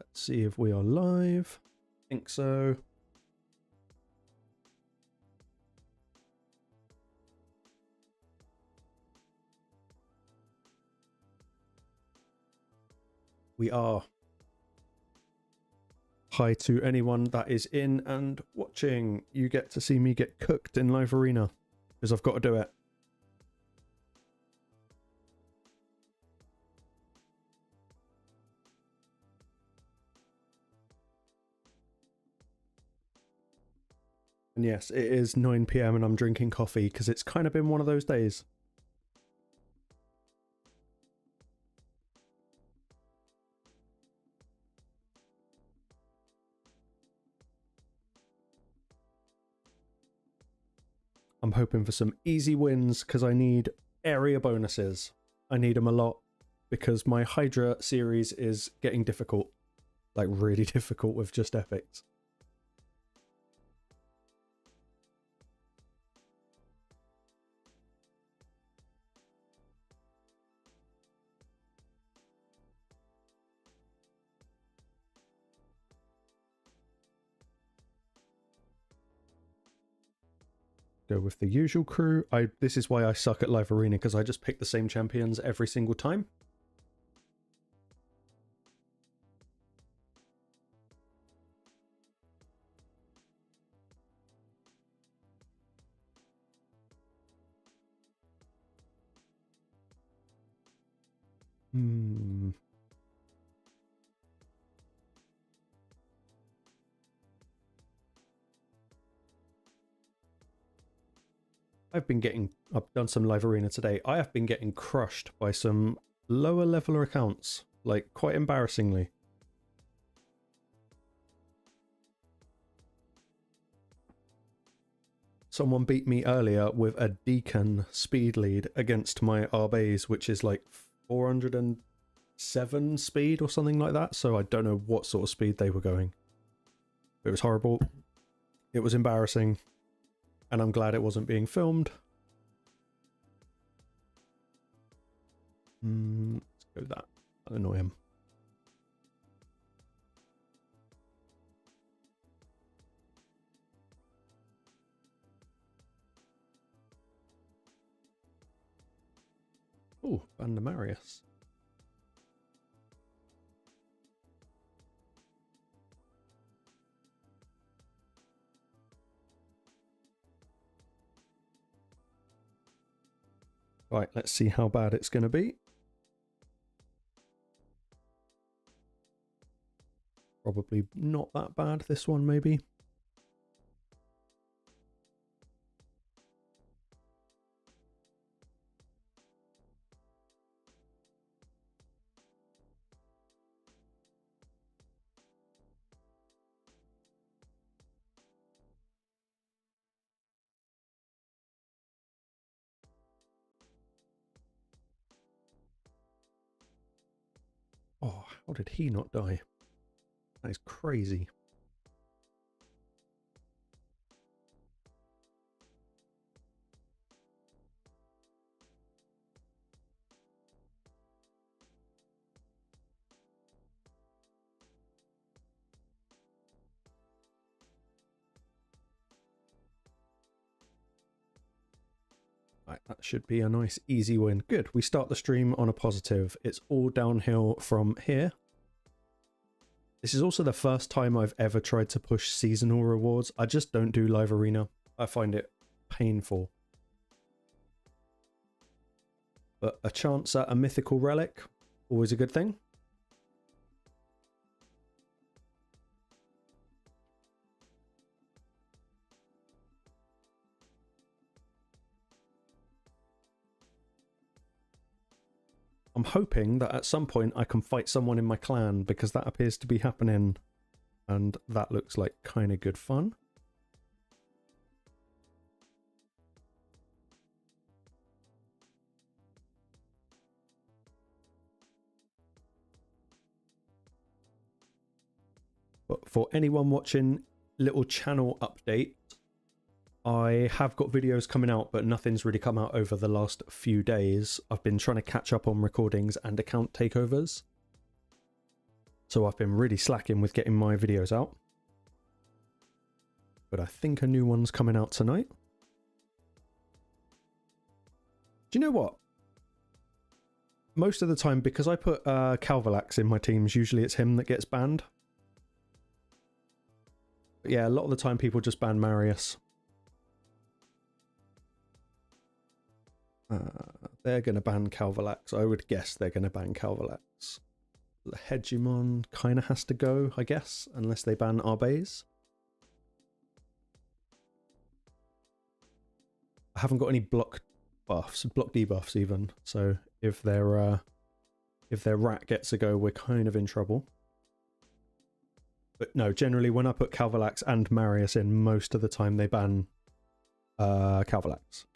Let's see if we are live. I think so. We are. Hi to anyone that is in and watching. You get to see me get cooked in live arena because I've got to do it. And yes, it is 9 PM and I'm drinking coffee because it's kind of been one of those days. I'm hoping for some easy wins because I need area bonuses. I need them a lot because my Hydra series is getting difficult. Like really difficult with just epics. Go with the usual crew. This is why I suck at live arena, because I just pick the same champions every single time. I've done some live arena today. I have been getting crushed by some lower leveler accounts, like quite embarrassingly. Someone beat me earlier with a Deacon speed lead against my Arbase, which is like 407 speed or something like that. So I don't know what sort of speed they were going. It was horrible. It was embarrassing. And I'm glad it wasn't being filmed. Let's go that. That'll annoy him. Oh, Vandamarius. Right, let's see how bad it's going to be. Probably not that bad, this one maybe. Oh, how did he not die? That is crazy. Right, that should be a nice easy win. Good, we start the stream on a positive. It's all downhill from here. This is also the first time I've ever tried to push seasonal rewards. I just don't do live arena. I find it painful. But a chance at a mythical relic, always a good thing. I'm hoping that at some point I can fight someone in my clan, because that appears to be happening, and that looks like kind of good fun. But for anyone watching, little channel update. I have got videos coming out, but nothing's really come out over the last few days. I've been trying to catch up on recordings and account takeovers. So I've been really slacking with getting my videos out. But I think a new one's coming out tonight. Do you know what? Most of the time, because I put Calvalax in my teams, usually it's him that gets banned. But yeah, a lot of the time people just ban Marius. They're going to ban Calvalax. I would guess they're going to ban Calvalax. The Hegemon kind of has to go, I guess, unless they ban Arbase. I haven't got any block buffs, block debuffs even. So if their rat gets a go, we're kind of in trouble. But no, generally when I put Calvalax and Marius in, most of the time they ban Calvalax.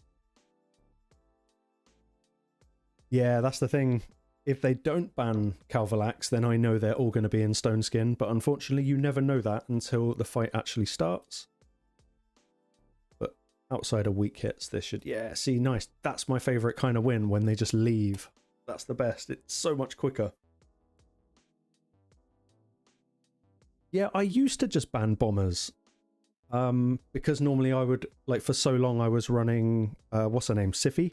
Yeah, that's the thing. If they don't ban Calvalax, then I know they're all going to be in Stone Skin. But unfortunately, you never know that until the fight actually starts. But outside of weak hits, this should... Yeah, see, nice. That's my favourite kind of win, when they just leave. That's the best. It's so much quicker. Yeah, I used to just ban bombers. Because normally I would... Like, for so long I was running... what's her name? Siffy?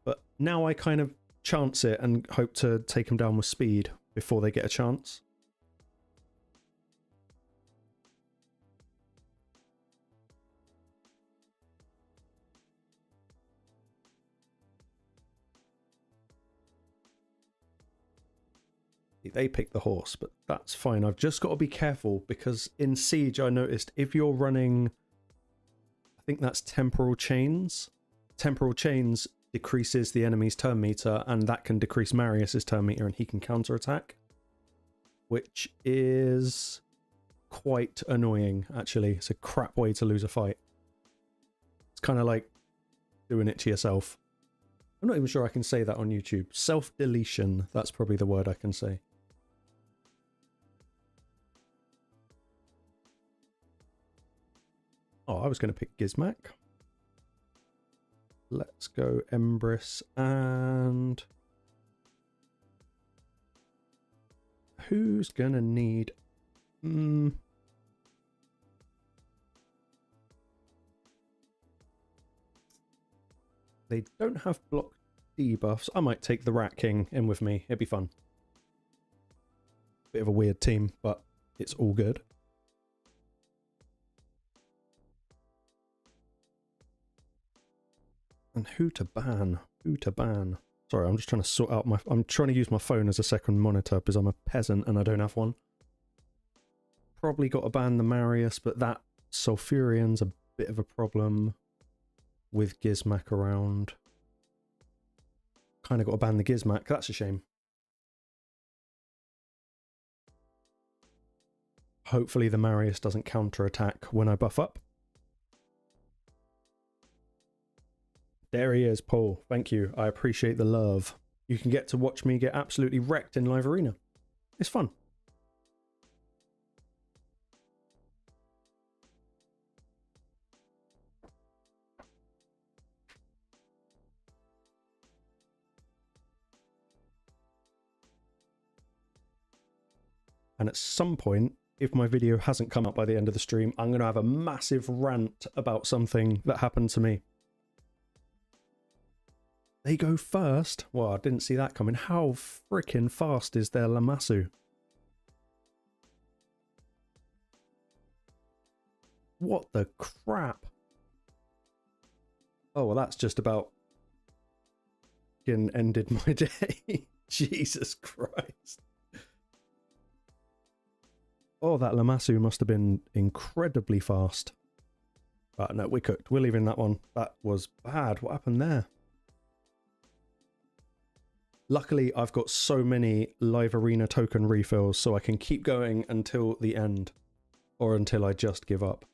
But now I kind of chance it and hope to take them down with speed before they get a chance. They pick the horse, but that's fine. I've just got to be careful because in Siege I noticed if you're running... I think that's Temporal Chains. Temporal Chains decreases the enemy's turn meter, and that can decrease Marius's turn meter, and he can counterattack, which is quite annoying, actually. It's a crap way to lose a fight. It's kind of like doing it to yourself. I'm not even sure I can say that on YouTube. Self-deletion, that's probably the word I can say. Oh, I was going to pick Gizmak. Let's go Empress and... Who's gonna need... They don't have block debuffs. I might take the Rat King in with me. It'd be fun. Bit of a weird team, but it's all good. And who to ban? Who to ban? Sorry, I'm just trying to sort out my... I'm trying to use my phone as a second monitor because I'm a peasant and I don't have one. Probably got to ban the Marius, but that Sulfurian's a bit of a problem with Gizmak around. Kind of got to ban the Gizmak. That's a shame. Hopefully the Marius doesn't counterattack when I buff up. There he is, Paul. Thank you. I appreciate the love. You can get to watch me get absolutely wrecked in live arena. It's fun. And at some point, if my video hasn't come up by the end of the stream, I'm going to have a massive rant about something that happened to me. They go first? Well, I didn't see that coming. How freaking fast is their Lamassu? What the crap? Oh, well, that's just about ended my day. Jesus Christ. Oh, that Lamassu must have been incredibly fast. But no, we're cooked. We're leaving that one. That was bad. What happened there? Luckily, I've got so many live arena token refills, so I can keep going until the end. Or until I just give up.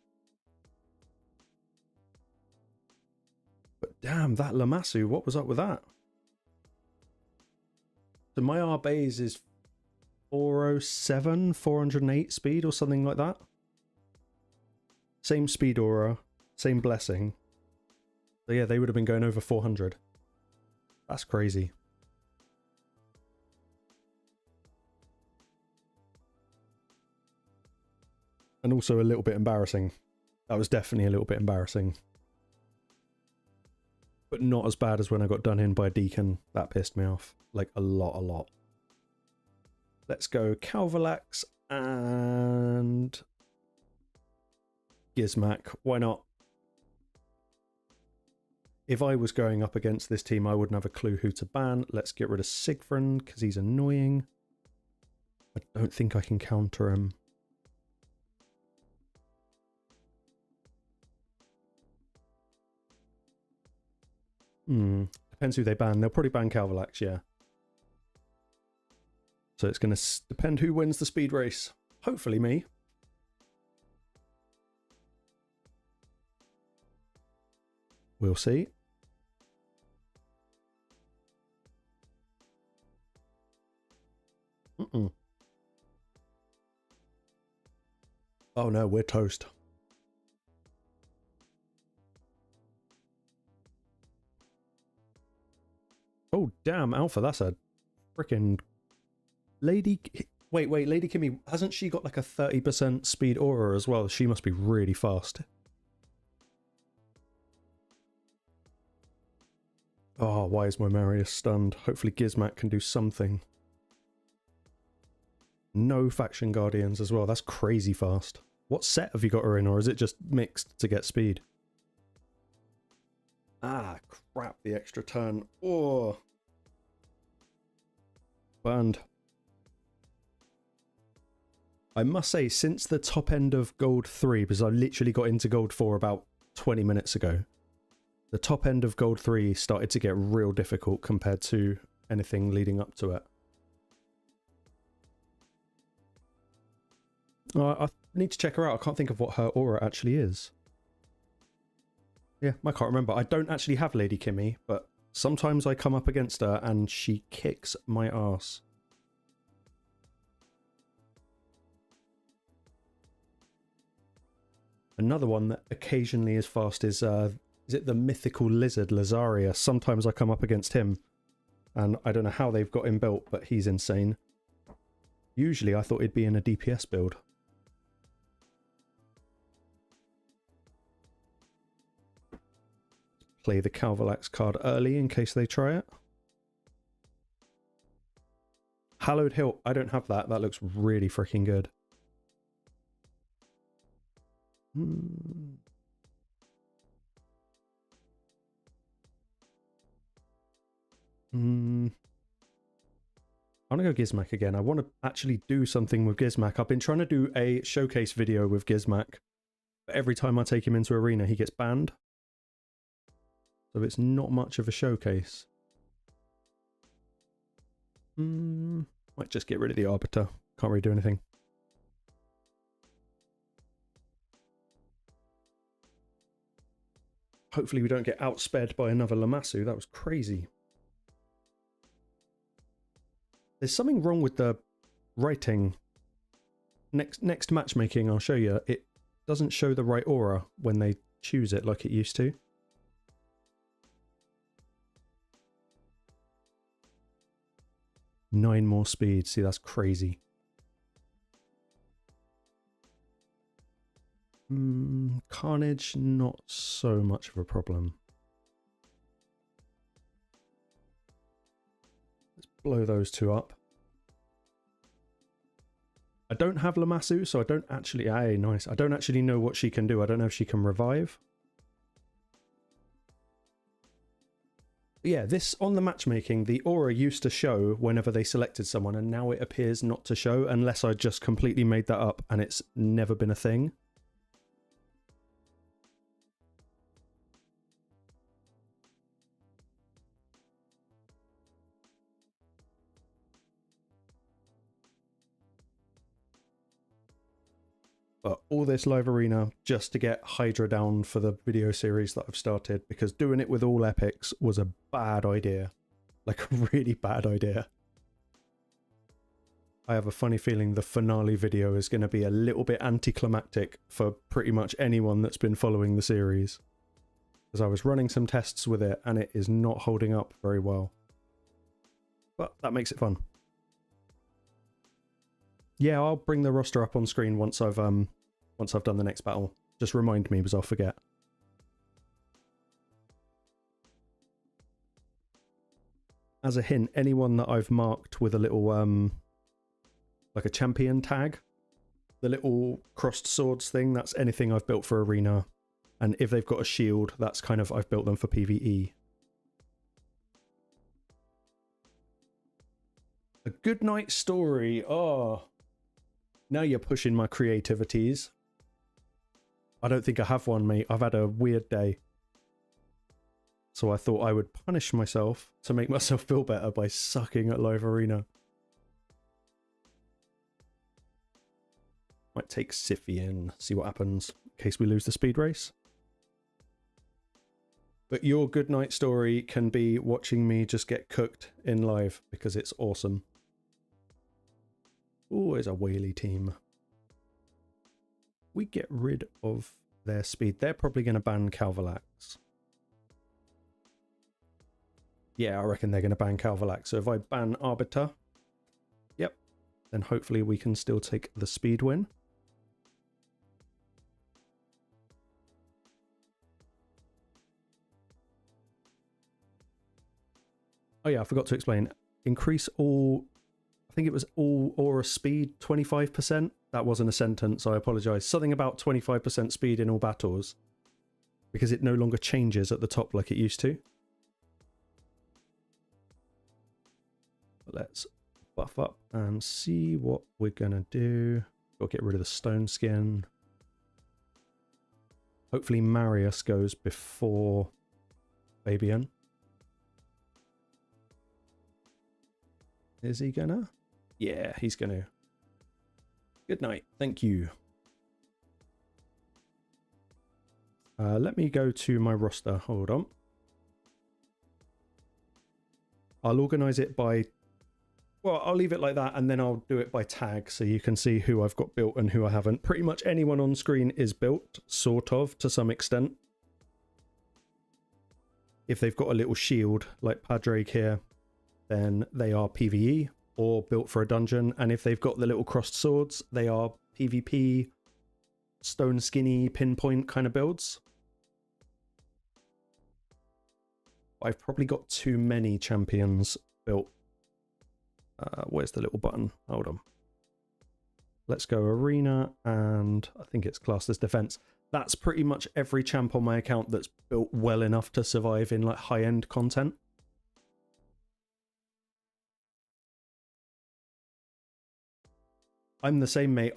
But damn, that Lamassu, what was up with that? So my Arbase is 407, 408 speed or something like that. Same speed aura, same blessing. So yeah, they would have been going over 400. That's crazy. And also a little bit embarrassing. That was definitely a little bit embarrassing. But not as bad as when I got done in by a deacon. That pissed me off. Like a lot. Let's go Calvalax and Gizmak. Why not? If I was going up against this team, I wouldn't have a clue who to ban. Let's get rid of Sigfrind because he's annoying. I don't think I can counter him. Depends who they ban. They'll probably ban Calvalax, yeah. So it's going to depend who wins the speed race. Hopefully me. We'll see. Oh no, we're toast. Oh damn, Alpha, that's a freaking Lady... Wait, Lady Kimmy, hasn't she got like a 30% speed aura as well? She must be really fast. Oh, why is my Marius stunned? Hopefully Gizmak can do something. No Faction Guardians as well. That's crazy fast. What set have you got her in, or is it just mixed to get speed? Ah, crap, the extra turn. Oh. Burned. I must say, since the top end of Gold 3, because I literally got into Gold 4 about 20 minutes ago, the top end of Gold 3 started to get real difficult compared to anything leading up to it. I need to check her out. I can't think of what her aura actually is. Yeah, I can't remember. I don't actually have Lady Kimmy, but sometimes I come up against her and she kicks my ass. Another one that occasionally is fast is it the mythical lizard, Lazaria? Sometimes I come up against him, and I don't know how they've got him built, but he's insane. Usually I thought he'd be in a DPS build. Play the Calvalax card early in case they try it. Hallowed Hill, I don't have that. That looks really freaking good. I'm gonna go Gizmak again. I want to actually do something with Gizmak. I've been trying to do a showcase video with Gizmak, but every time I take him into arena, he gets banned. So it's not much of a showcase. Might just get rid of the Arbiter. Can't really do anything. Hopefully we don't get outsped by another Lamassu. That was crazy. There's something wrong with the writing. Next matchmaking, I'll show you. It doesn't show the right aura when they choose it like it used to. Nine more speed. See, that's crazy. Carnage, not so much of a problem. Let's blow those two up. I don't have Lamassu, so I don't actually... Hey, nice. I don't actually know what she can do. I don't know if she can revive. Yeah, this on the matchmaking, the aura used to show whenever they selected someone, and now it appears not to show unless I just completely made that up and it's never been a thing. But all this live arena just to get Hydra down for the video series that I've started, because doing it with all epics was a bad idea. Like a really bad idea. I have a funny feeling the finale video is going to be a little bit anticlimactic for pretty much anyone that's been following the series. Because I was running some tests with it and it is not holding up very well. But that makes it fun. Yeah, I'll bring the roster up on screen once I've once I've done the next battle. Just remind me because I'll forget. As a hint, anyone that I've marked with a little, like a champion tag, the little crossed swords thing, that's anything I've built for Arena. And if they've got a shield, that's kind of, I've built them for PvE. A good night story. Oh, now you're pushing my creativities. I don't think I have one, mate. I've had a weird day. So I thought I would punish myself to make myself feel better by sucking at live arena. Might take Siffy in, see what happens in case we lose the speed race. But your good night story can be watching me just get cooked in live because it's awesome. Oh, it's a whaley team. We get rid of their speed. They're probably going to ban Calvalax. Yeah, I reckon they're going to ban Calvalax. So if I ban Arbiter, yep, then hopefully we can still take the speed win. Oh yeah, I forgot to explain. Increase all, I think it was all aura speed 25%. That wasn't a sentence, I apologise. Something about 25% speed in all battles. Because it no longer changes at the top like it used to. Let's buff up and see what we're going to do. Got to get rid of the stone skin. Hopefully Marius goes before Fabian. Is he gonna? Yeah, he's gonna. Good night. Thank you. Let me go to my roster. Hold on. I'll organize it by... Well, I'll leave it like that and then I'll do it by tag so you can see who I've got built and who I haven't. Pretty much anyone on screen is built, sort of, to some extent. If they've got a little shield like Padraig here, then they are PvE or built for a dungeon. And if they've got the little crossed swords, they are PvP, stone skinny, pinpoint kind of builds. I've probably got too many champions built. Where's the little button? Hold on. Let's go arena, and I think it's classed as defense. That's pretty much every champ on my account that's built well enough to survive in like high-end content. I'm the same, mate.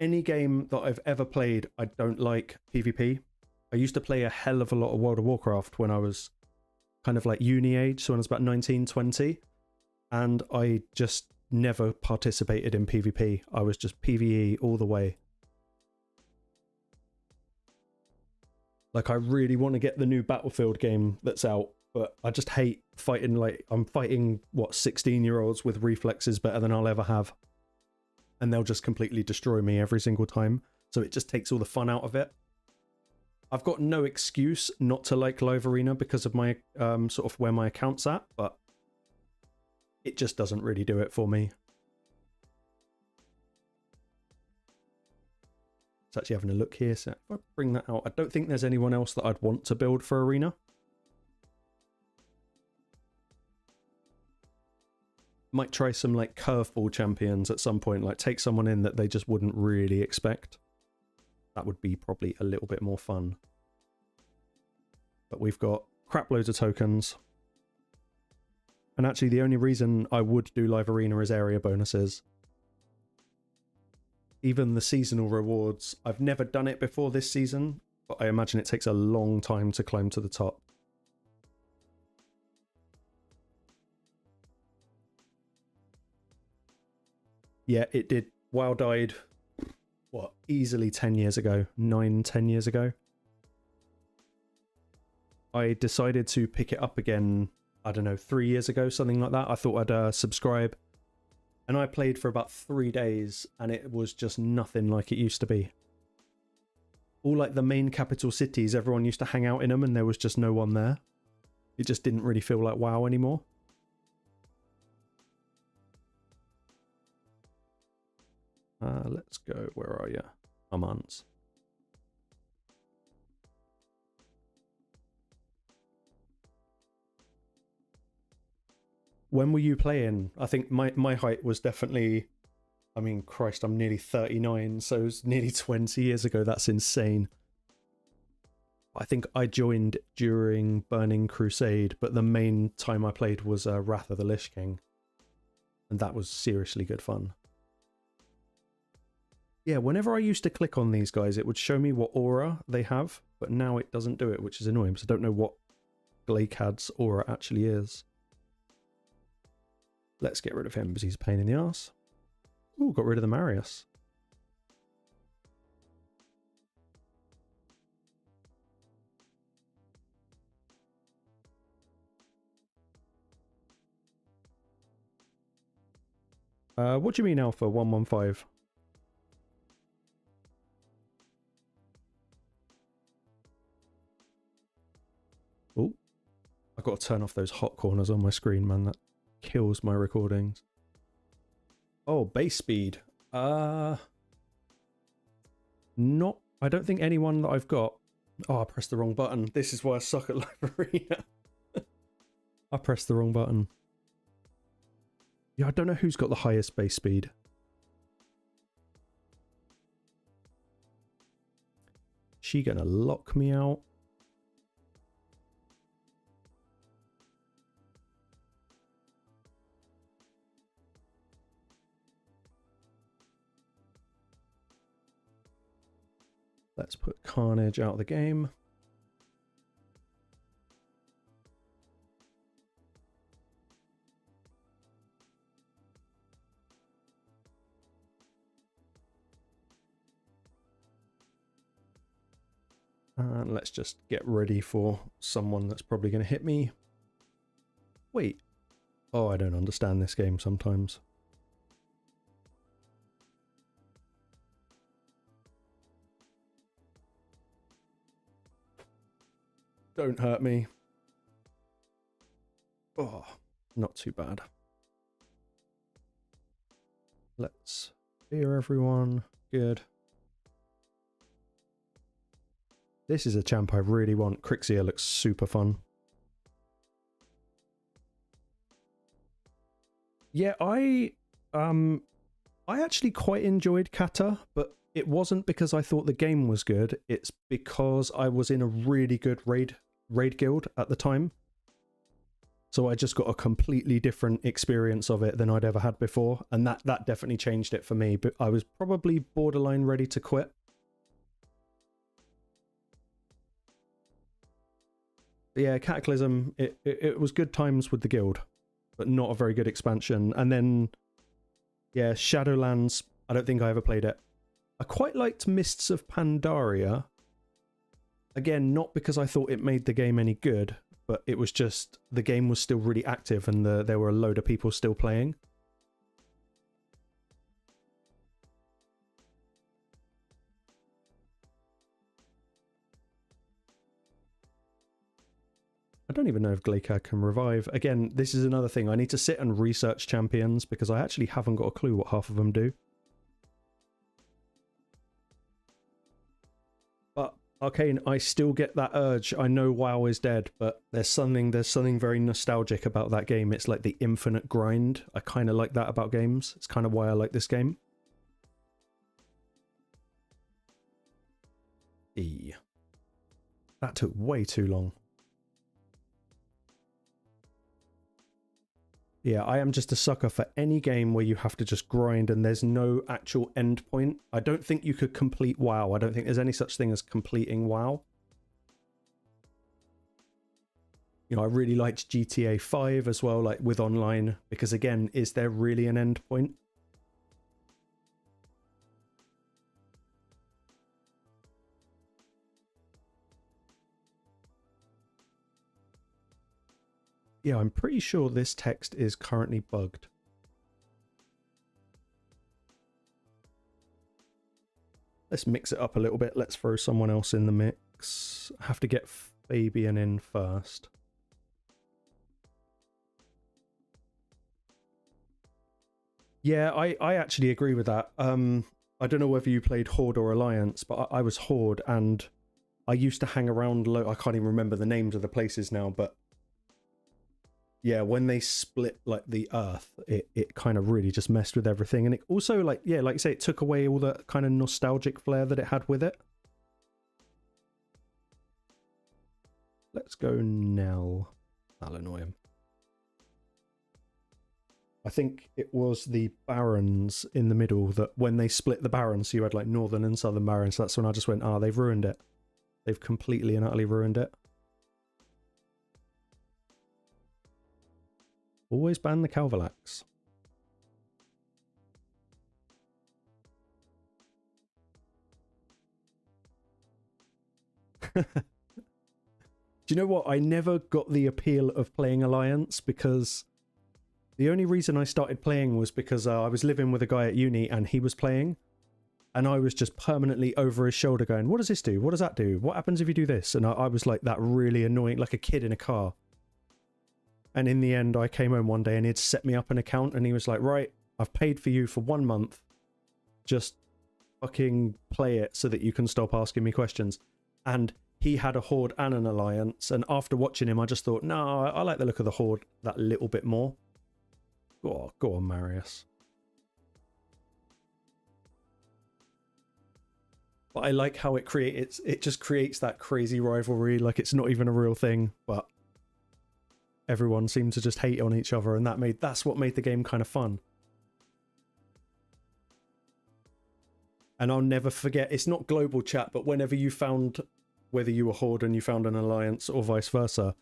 Any game that I've ever played, I don't like PvP. I used to play a hell of a lot of World of Warcraft when I was kind of like uni age, so when I was about 19, 20. And I just never participated in PvP. I was just PvE all the way. Like, I really want to get the new Battlefield game that's out, but I just hate fighting, like, I'm fighting, what, 16-year-olds with reflexes better than I'll ever have. And they'll just completely destroy me every single time. So it just takes all the fun out of it. I've got no excuse not to like Live Arena because of my, sort of where my account's at, but it just doesn't really do it for me. It's actually having a look here. So if I bring that out, I don't think there's anyone else that I'd want to build for Arena. Might try some like curveball champions at some point, like take someone in that they just wouldn't really expect. That would be probably a little bit more fun. But we've got crap loads of tokens. And actually the only reason I would do Live Arena is area bonuses. Even the seasonal rewards, I've never done it before this season, but I imagine it takes a long time to climb to the top. Yeah, it did. WoW died, what, easily 10 years ago, 9-10 years ago. I decided to pick it up again, I don't know, 3 years ago, something like that. I thought I'd subscribe. And I played for about 3 days, and it was just nothing like it used to be. All like the main capital cities, everyone used to hang out in them, and there was just no one there. It just didn't really feel like WoW anymore. Let's go. Where are you? summons. When were you playing? I think my height was definitely, I mean, Christ, I'm nearly 39, so it was nearly 20 years ago. That's insane. I think I joined during Burning Crusade, but the main time I played was Wrath of the Lich King. And that was seriously good fun. Yeah, whenever I used to click on these guys, it would show me what aura they have, but now it doesn't do it, which is annoying, because I don't know what Glakad's aura actually is. Let's get rid of him, because he's a pain in the arse. Ooh, got rid of the Marius. What do you mean Alpha 115? Oh, I've got to turn off those hot corners on my screen, man. That kills my recordings. Oh, base speed. Not, I don't think anyone that I've got. Oh, I pressed the wrong button. This is why I suck at Live Arena. I pressed the wrong button. Yeah, I don't know who's got the highest base speed. She gonna lock me out? Let's put Carnage out of the game. And let's just get ready for someone that's probably going to hit me. Wait. Oh, I don't understand this game sometimes. Don't hurt me. Oh, not too bad. Let's fear everyone. Good. This is a champ I really want. Crixia looks super fun. Yeah, I actually quite enjoyed Kata, but it wasn't because I thought the game was good. It's because I was in a really good raid guild at the time. So I just got a completely different experience of it than I'd ever had before, and that definitely changed it for me. But I was probably borderline ready to quit. But yeah, Cataclysm, it was good times with the guild, but not a very good expansion. And then, yeah, Shadowlands, I don't think I ever played it. I quite liked Mists of Pandaria. Again, not because I thought it made the game any good, but it was just the game was still really active and there were a load of people still playing. I don't even know if Glakad can revive. Again, this is another thing. I need to sit and research champions because I actually haven't got a clue what half of them do. But Arcane, I still get that urge. I know WoW is dead, but there's something very nostalgic about that game. It's like the infinite grind. I kind of like that about games. It's kind of why I like this game. E. That took way too long. Yeah, I am just a sucker for any game where you have to just grind and there's no actual end point. I don't think you could complete WoW. I don't think there's any such thing as completing WoW. You know, I really liked GTA 5 as well, like with online, because again, is there really an end point? Yeah, I'm pretty sure this text is currently bugged. Let's mix it up a little bit. Let's throw someone else in the mix. I have to get Fabian in first. Yeah, I actually agree with that. I don't know whether you played Horde or Alliance, but I was Horde, and I used to hang around I can't even remember the names of the places now, but yeah, when they split like the Earth, it kind of really just messed with everything. And it also, like, yeah, like you say, it took away all the kind of nostalgic flair that it had with it. Let's go Nell. That'll annoy him. I think it was the Barons in the middle that when they split the Barons, so you had like Northern and Southern Barons, that's when I just went, ah, they've ruined it. They've completely and utterly ruined it. Always ban the Calvalax. Do you know what? I never got the appeal of playing Alliance, because the only reason I started playing was because I was living with a guy at uni and he was playing, and I was just permanently over his shoulder going, what does this do? What does that do? What happens if you do this? And I was like that really annoying, like a kid in a car. And in the end, I came home one day and he'd set me up an account and he was like, right, I've paid for you for 1 month. Just fucking play it so that you can stop asking me questions. And he had a Horde and an Alliance. And after watching him, I just thought, no, I like the look of the Horde that little bit more. Oh, go on, Marius. But I like how it just creates that crazy rivalry. Like, it's not even a real thing, but everyone seemed to just hate on each other, and that's what made the game kind of fun. And I'll never forget, it's not global chat, but whenever you found, whether you were Horde and you found an Alliance or vice versa,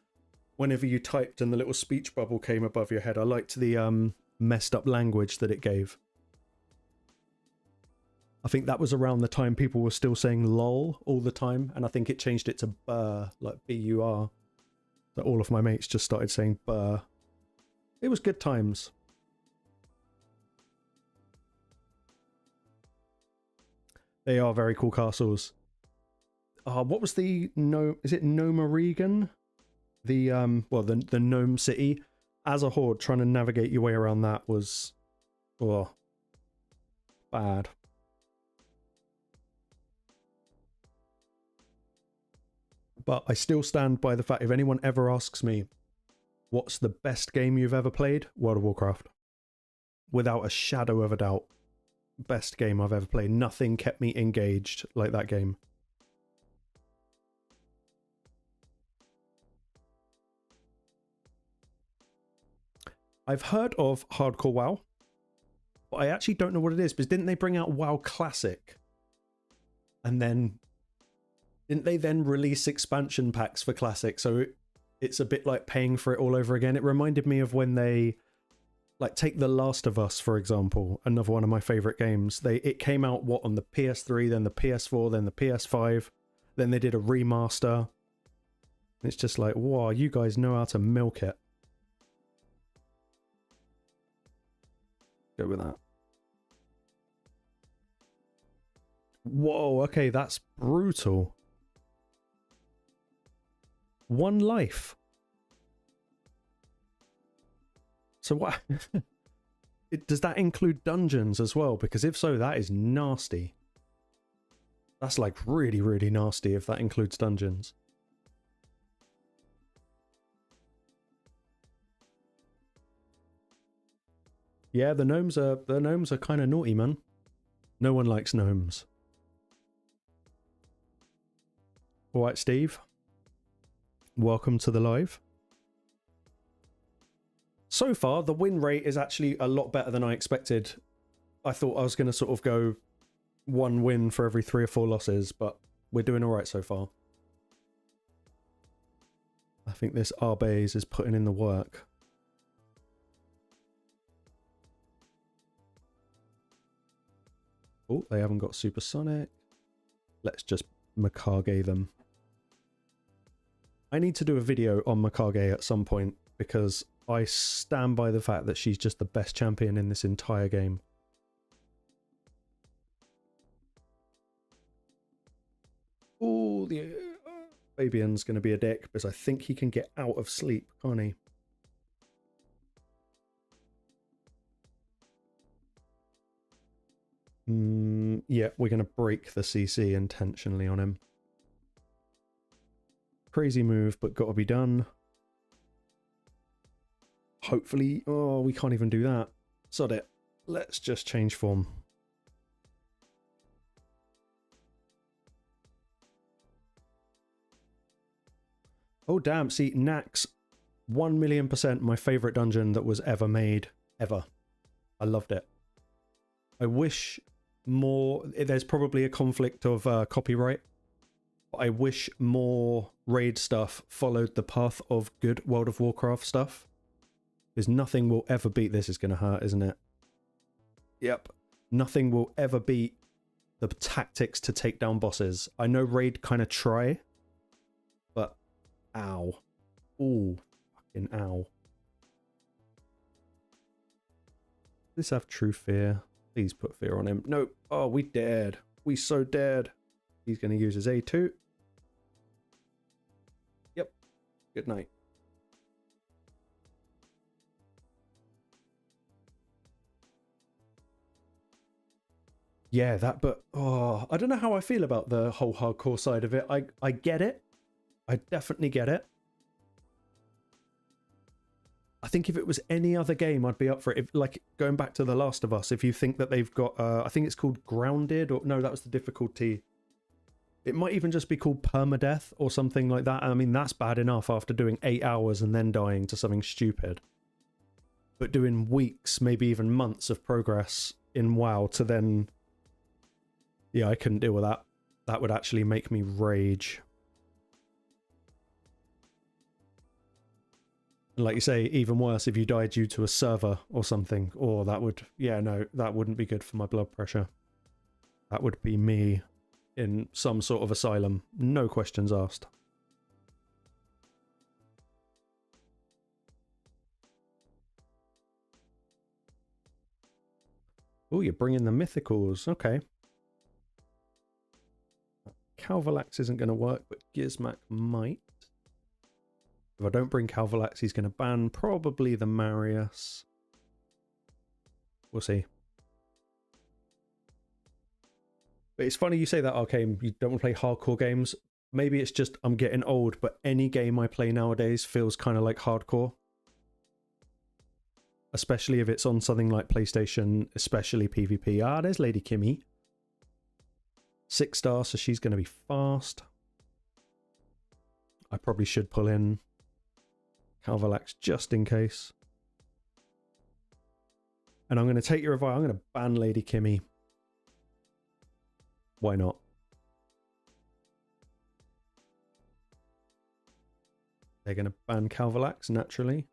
whenever you typed and the little speech bubble came above your head, I liked the messed up language that it gave. I think that was around the time people were still saying lol all the time, and I think it changed it to burr, like B-U-R. So all of my mates just started saying burr. It was good times. They are very cool castles. What was the is it Noma Regan? The well, the gnome city. As a Horde, trying to navigate your way around that was bad. But I still stand by the fact, if anyone ever asks me what's the best game you've ever played, World of Warcraft. Without a shadow of a doubt. Best game I've ever played. Nothing kept me engaged like that game. I've heard of Hardcore WoW, but I actually don't know what it is. Because didn't they bring out WoW Classic? And then didn't they then release expansion packs for Classic? So it's a bit like paying for it all over again. It reminded me of when they, like, take The Last of Us, for example, another one of my favorite games. It came out, what, on the PS3, then the PS4, then the PS5, then they did a remaster. It's just like, wow, you guys know how to milk it. Go with that. Whoa, okay, that's brutal. 1 life. So what? Does that include dungeons as well? Because if so, that is nasty. That's like really, really nasty if that includes dungeons. Yeah, the gnomes are kind of naughty, man. No one likes gnomes. All right, Steve. Welcome to the live. So far, the win rate is actually a lot better than I expected. I thought I was going to sort of go 1 win for every 3 or 4 losses, but we're doing all right so far. I think this Arbase is putting in the work. Oh, they haven't got supersonic. Let's just Mikage them. I need to do a video on Mikage at some point, because I stand by the fact that she's just the best champion in this entire game. Oh, the Fabian's going to be a dick, because I think he can get out of sleep, can't he? Yeah, we're going to break the CC intentionally on him. Crazy move, but got to be done. Hopefully... Oh, we can't even do that. Sod it. Let's just change form. Oh, damn. See, Nax, 1,000,000% my favourite dungeon that was ever made. Ever. I loved it. I wish more... There's probably a conflict of copyright. But I wish more raid stuff followed the path of good World of Warcraft stuff. Because nothing will ever beat... This is going to hurt, isn't it? Yep. Nothing will ever beat the tactics to take down bosses. I know raid kind of try, but ow. Ooh, fucking ow. Does this have true fear? Please put fear on him. No. Oh, we dared. We so dared. He's going to use his A2. Yep. Good night. Yeah, that, but oh, I don't know how I feel about the whole hardcore side of it. I get it. I definitely get it. I think if it was any other game, I'd be up for it. If, like, going back to The Last of Us, if you think that they've got, I think it's called Grounded, or no, that was the difficulty. It might even just be called Permadeath or something like that. I mean, that's bad enough after doing 8 hours and then dying to something stupid. But doing weeks, maybe even months of progress in WoW to then... Yeah, I couldn't deal with that. That would actually make me rage. And like you say, even worse if you died due to a server or something. Or that would... Yeah, no, that wouldn't be good for my blood pressure. That would be me in some sort of asylum. No questions asked. Oh, you're bringing the mythicals. Okay. Calvalax isn't going to work, but Gizmak might. If I don't bring Calvalax, he's going to ban probably the Marius. We'll see. But it's funny you say that, Arcane. You don't want to play hardcore games. Maybe it's just I'm getting old, but any game I play nowadays feels kind of like hardcore. Especially if it's on something like PlayStation, especially PvP. Ah, there's Lady Kimmy. 6 star, so she's going to be fast. I probably should pull in Calvalax just in case. And I'm going to take your advice. I'm going to ban Lady Kimmy. Why not? They're going to ban Calvalax, naturally.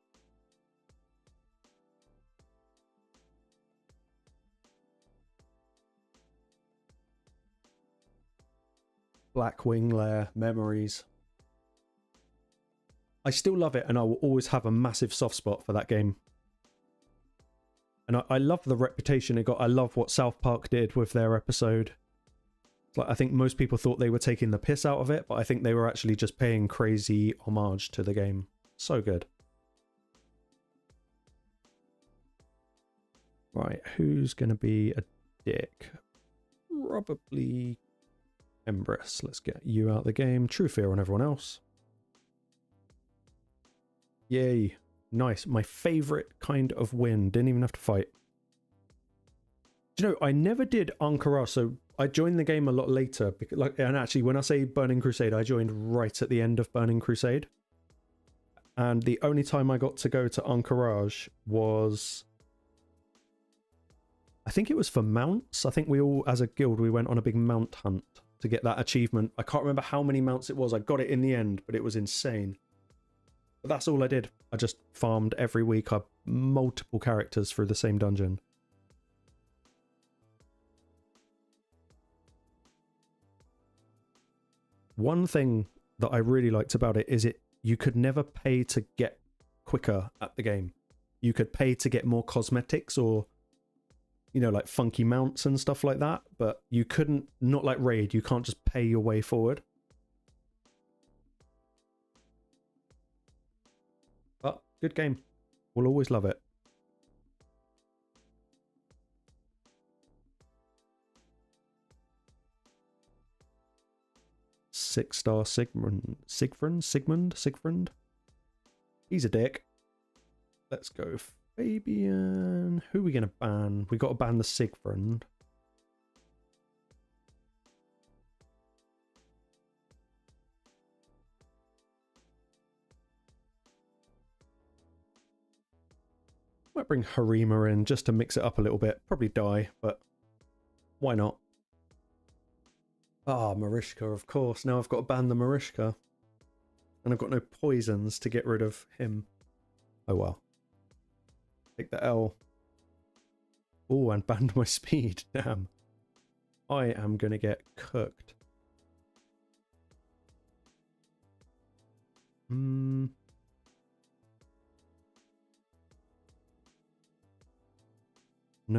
Blackwing Lair, memories. I still love it, and I will always have a massive soft spot for that game. And I love the reputation it got. I love what South Park did with their episode. Like, I think most people thought they were taking the piss out of it, but I think they were actually just paying crazy homage to the game. So good. Right, who's going to be a dick? Probably Empress. Let's get you out of the game. True fear on everyone else. Yay. Nice. My favourite kind of win. Didn't even have to fight. Do you know, I never did Ankara, so I joined the game a lot later. Because, like, and actually, when I say Burning Crusade, I joined right at the end of Burning Crusade. And the only time I got to go to Ankaraj was... I think it was for mounts. I think we all, as a guild, we went on a big mount hunt to get that achievement. I can't remember how many mounts it was. I got it in the end, but it was insane. But that's all I did. I just farmed every week up multiple characters through the same dungeon. One thing that I really liked about it is you could never pay to get quicker at the game. You could pay to get more cosmetics or, you know, like funky mounts and stuff like that, but you couldn't, not like Raid, you can't just pay your way forward. But good game. We'll always love it. 6-star Sigmund. He's a dick. Let's go Fabian. Who are we going to ban? We got to ban the Sigfriend. Might bring Harima in just to mix it up a little bit. Probably die, but why not? Ah, Marishka, of course. Now I've got to ban the Marishka. And I've got no poisons to get rid of him. Oh well. Take the L. Oh, and banned my speed. Damn. I am going to get cooked. No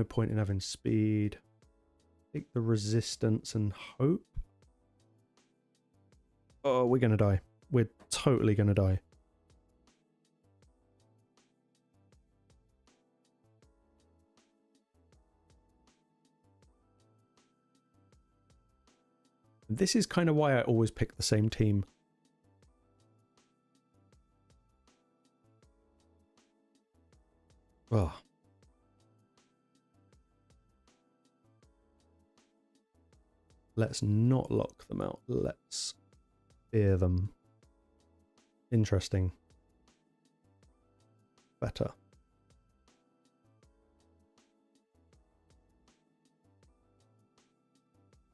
point in having speed. Take the resistance and hope. Oh, we're going to die. We're totally going to die. This is kind of why I always pick the same team. Oh. Let's not lock them out. Let's fear them. Interesting. Better.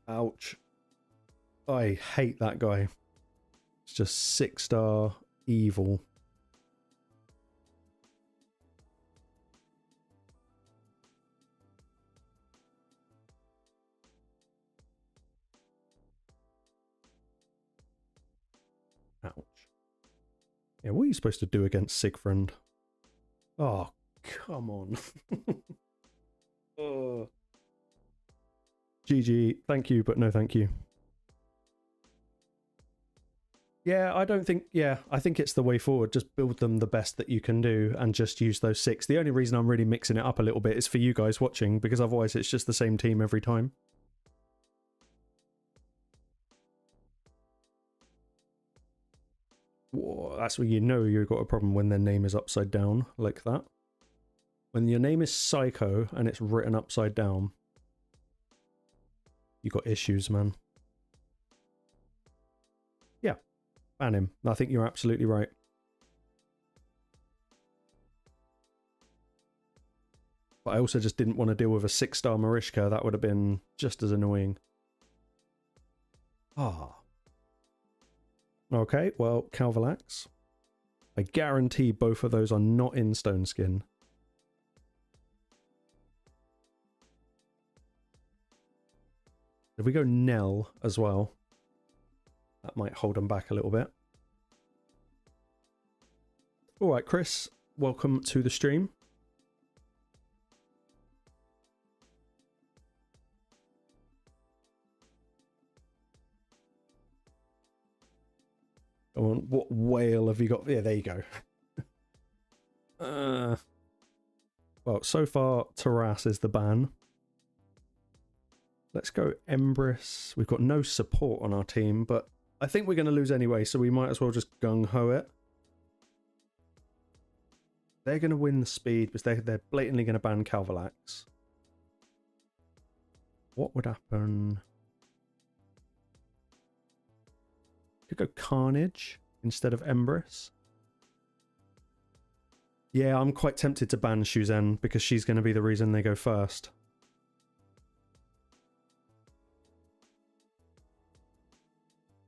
Ouch. I hate that guy. It's just 6-star evil. Ouch. Yeah, what are you supposed to do against Sigfriend? Oh, come on. Oh. GG, thank you, but no thank you. Yeah, I don't think, yeah, I think it's the way forward. Just build them the best that you can do and just use those 6. The only reason I'm really mixing it up a little bit is for you guys watching, because otherwise it's just the same team every time. Whoa, that's when you know you've got a problem, when their name is upside down like that. When your name is Psycho and it's written upside down, you got issues, man. Yeah, ban him. I think you're absolutely right. But I also just didn't want to deal with a 6-star Marishka. That would have been just as annoying. Ah. Okay, well, Calvalax. I guarantee both of those are not in Stone Skin. If we go Nell as well, that might hold them back a little bit. All right, Chris, welcome to the stream. Come on, what whale have you got? Yeah, there you go. Well, so far, Taras is the ban. Let's go Empress. We've got no support on our team, but I think we're going to lose anyway, so we might as well just gung-ho it. They're going to win the speed, but they're blatantly going to ban Calvalax. What would happen? Could go Carnage instead of Empress. Yeah, I'm quite tempted to ban Shuzen because she's going to be the reason they go first.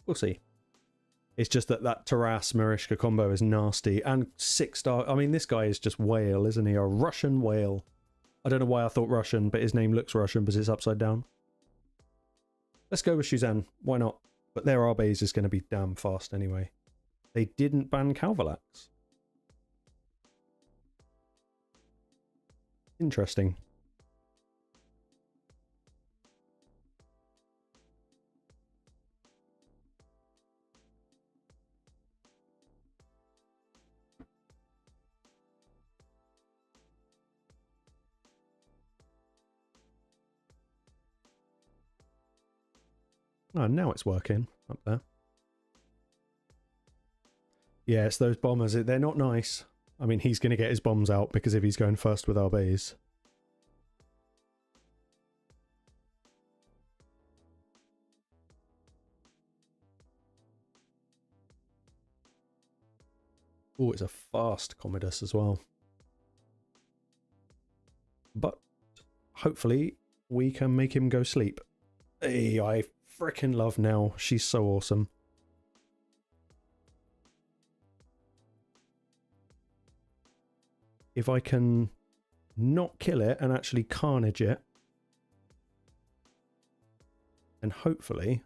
We'll see. It's just that Taras Marishka combo is nasty. And 6-star. I mean, this guy is just whale, isn't he? A Russian whale. I don't know why I thought Russian, but his name looks Russian because it's upside down. Let's go with Shuzen. Why not? But their R-base is going to be damn fast anyway. They didn't ban Calvalax. Interesting. Oh, now it's working up there. Yeah, it's those bombers. They're not nice. I mean, he's going to get his bombs out because if he's going first with our bees. Oh, it's a fast Commodus as well. But hopefully we can make him go sleep. Hey, I frickin' love Nell. She's so awesome. If I can not kill it and actually carnage it, and hopefully,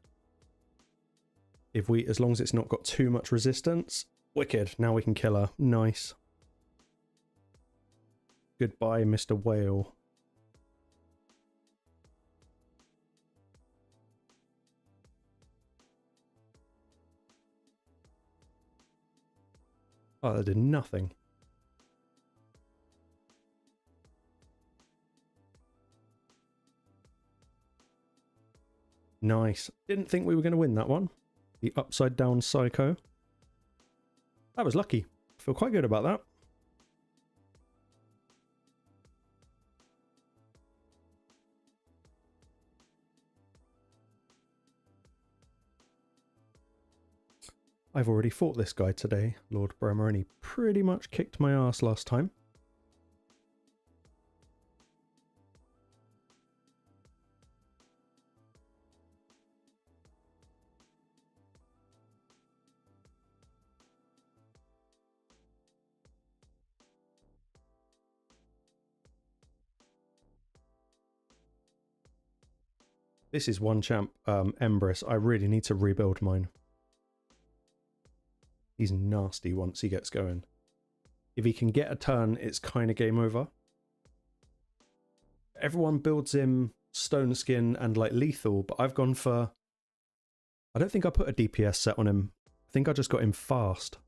if we, as long as it's not got too much resistance, wicked. Now we can kill her. Nice. Goodbye, Mr. Whale. Oh, that did nothing. Nice. Didn't think we were going to win that one. The upside down psycho. That was lucky. I feel quite good about that. I've already fought this guy today, Lord Bremer, and he pretty much kicked my ass last time. This is one champ, Empress. I really need to rebuild mine. He's nasty once he gets going. If he can get a turn, it's kind of game over. Everyone builds him stone skin and like lethal, but I've gone for... I don't think I put a DPS set on him. I think I just got him fast.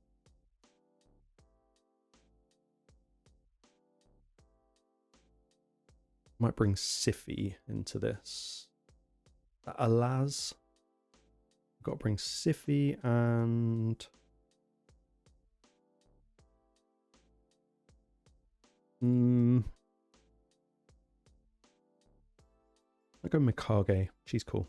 Might bring Siffy into this. Alaz. Got to bring Siffy and... I'll go Mikage. She's cool.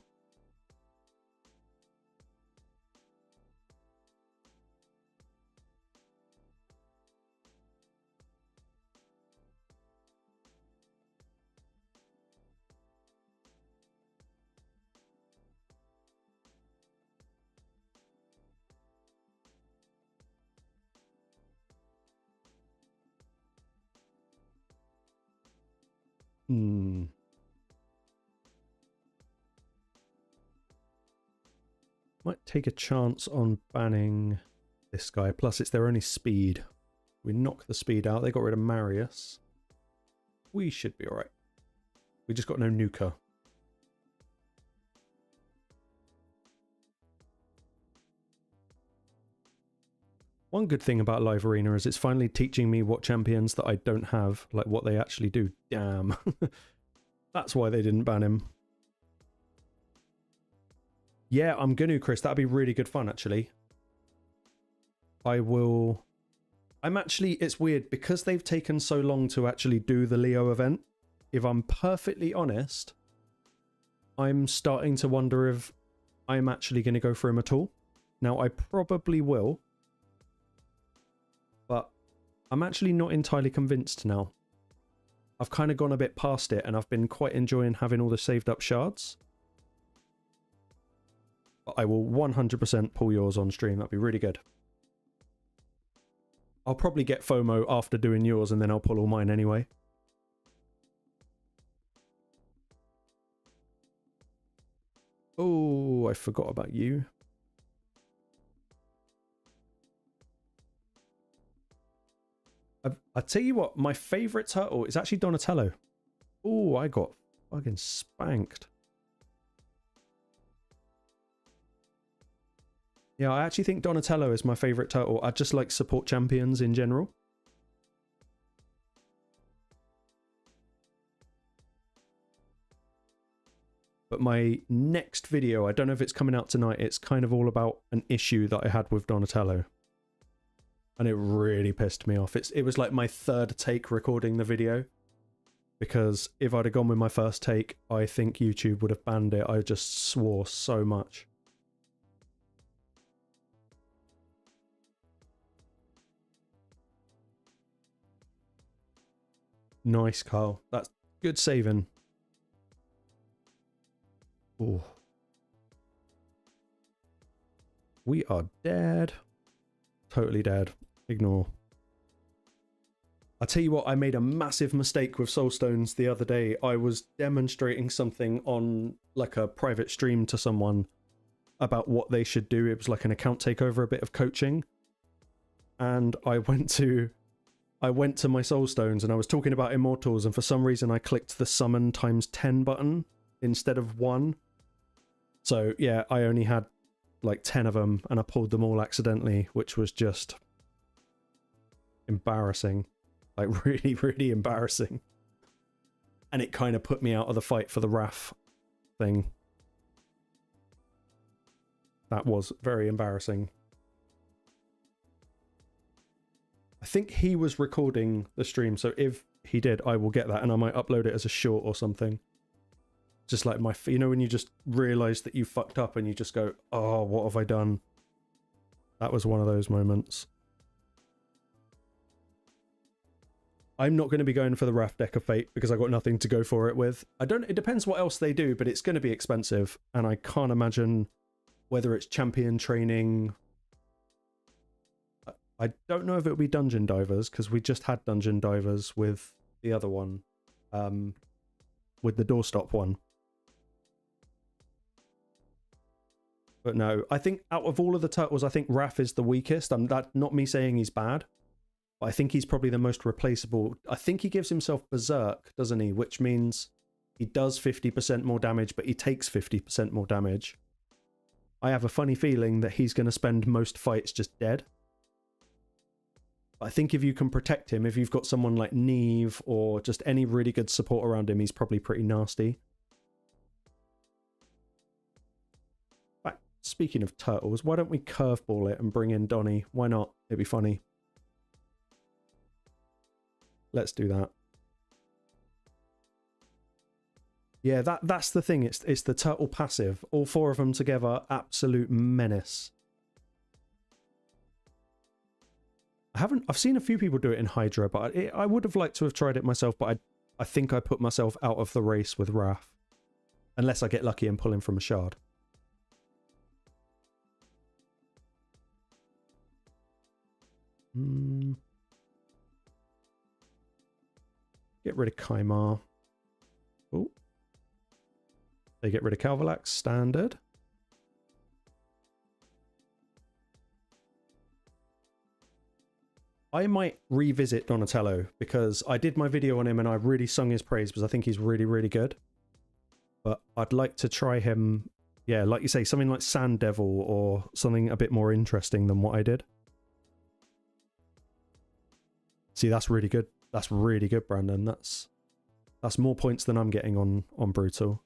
Might take a chance on banning this guy. Plus, it's their only speed. We knock the speed out. They got rid of Marius. We should be alright. We just got no nuker. One good thing about Live Arena is it's finally teaching me what champions that I don't have, like what they actually do. Damn. That's why they didn't ban him. Yeah, I'm gonna, Chris. That'd be really good fun, actually. I will... I'm actually... It's weird, because they've taken so long to actually do the Leo event, if I'm perfectly honest, I'm starting to wonder if I'm actually going to go for him at all. Now, I probably will, but I'm actually not entirely convinced now. I've kind of gone a bit past it, and I've been quite enjoying having all the saved up shards. But I will 100% pull yours on stream. That'd be really good. I'll probably get FOMO after doing yours, and then I'll pull all mine anyway. Oh, I forgot about you. I tell you what, my favourite turtle is actually Donatello. Oh, I got fucking spanked. Yeah, I actually think Donatello is my favourite turtle. I just like support champions in general. But my next video, I don't know if it's coming out tonight, it's kind of all about an issue that I had with Donatello. And it really pissed me off. It was like my third take recording the video, because if I'd have gone with my first take, I think YouTube would have banned it. I just swore so much. Nice, Carl. That's good saving. Oh. We are dead. Totally dead. Ignore. I tell you what, I made a massive mistake with soulstones the other day. I was demonstrating something on like a private stream to someone about what they should do. It was like an account takeover, a bit of coaching. And I went to my soulstones and I was talking about immortals, and for some reason I clicked the summon times 10 button instead of 1. So yeah, I only had like 10 of them and I pulled them all accidentally, which was just embarrassing. Like really, really embarrassing. And it kind of put me out of the fight for the RAF thing. That was very embarrassing. I think he was recording the stream, so if he did, I will get that and I might upload it as a short or something. Just like you know when you just realise that you fucked up and you just go, oh, what have I done? That was one of those moments. I'm not going to be going for the RAF deck of fate because I got nothing to go for it with. It depends what else they do, but it's going to be expensive and I can't imagine whether it's champion training. I don't know if it'll be dungeon divers because we just had dungeon divers with the other one, with the doorstop one. But no, I think out of all of the turtles, I think RAF is the weakest. That's not me saying he's bad. I think he's probably the most replaceable. I think he gives himself berserk, doesn't he? Which means he does 50% more damage, but he takes 50% more damage. I have a funny feeling that he's going to spend most fights just dead. But I think if you can protect him, if you've got someone like Neve or just any really good support around him, he's probably pretty nasty. But speaking of turtles, why don't we curveball it and bring in Donnie? Why not? It'd be funny. Let's do that. Yeah, that's the thing. It's the turtle passive. All 4 of them together, absolute menace. I've seen a few people do it in Hydra, but I would have liked to have tried it myself, but I think I put myself out of the race with Wrath. Unless I get lucky and pull him from a shard. Get rid of Kaimar. Oh. They get rid of Calvalax, standard. I might revisit Donatello because I did my video on him and I really sung his praise because I think he's really, really good. But I'd like to try him, yeah, like you say, something like Sand Devil or something a bit more interesting than what I did. See, that's really good. That's really good, Brandon. That's more points than I'm getting on Brutal.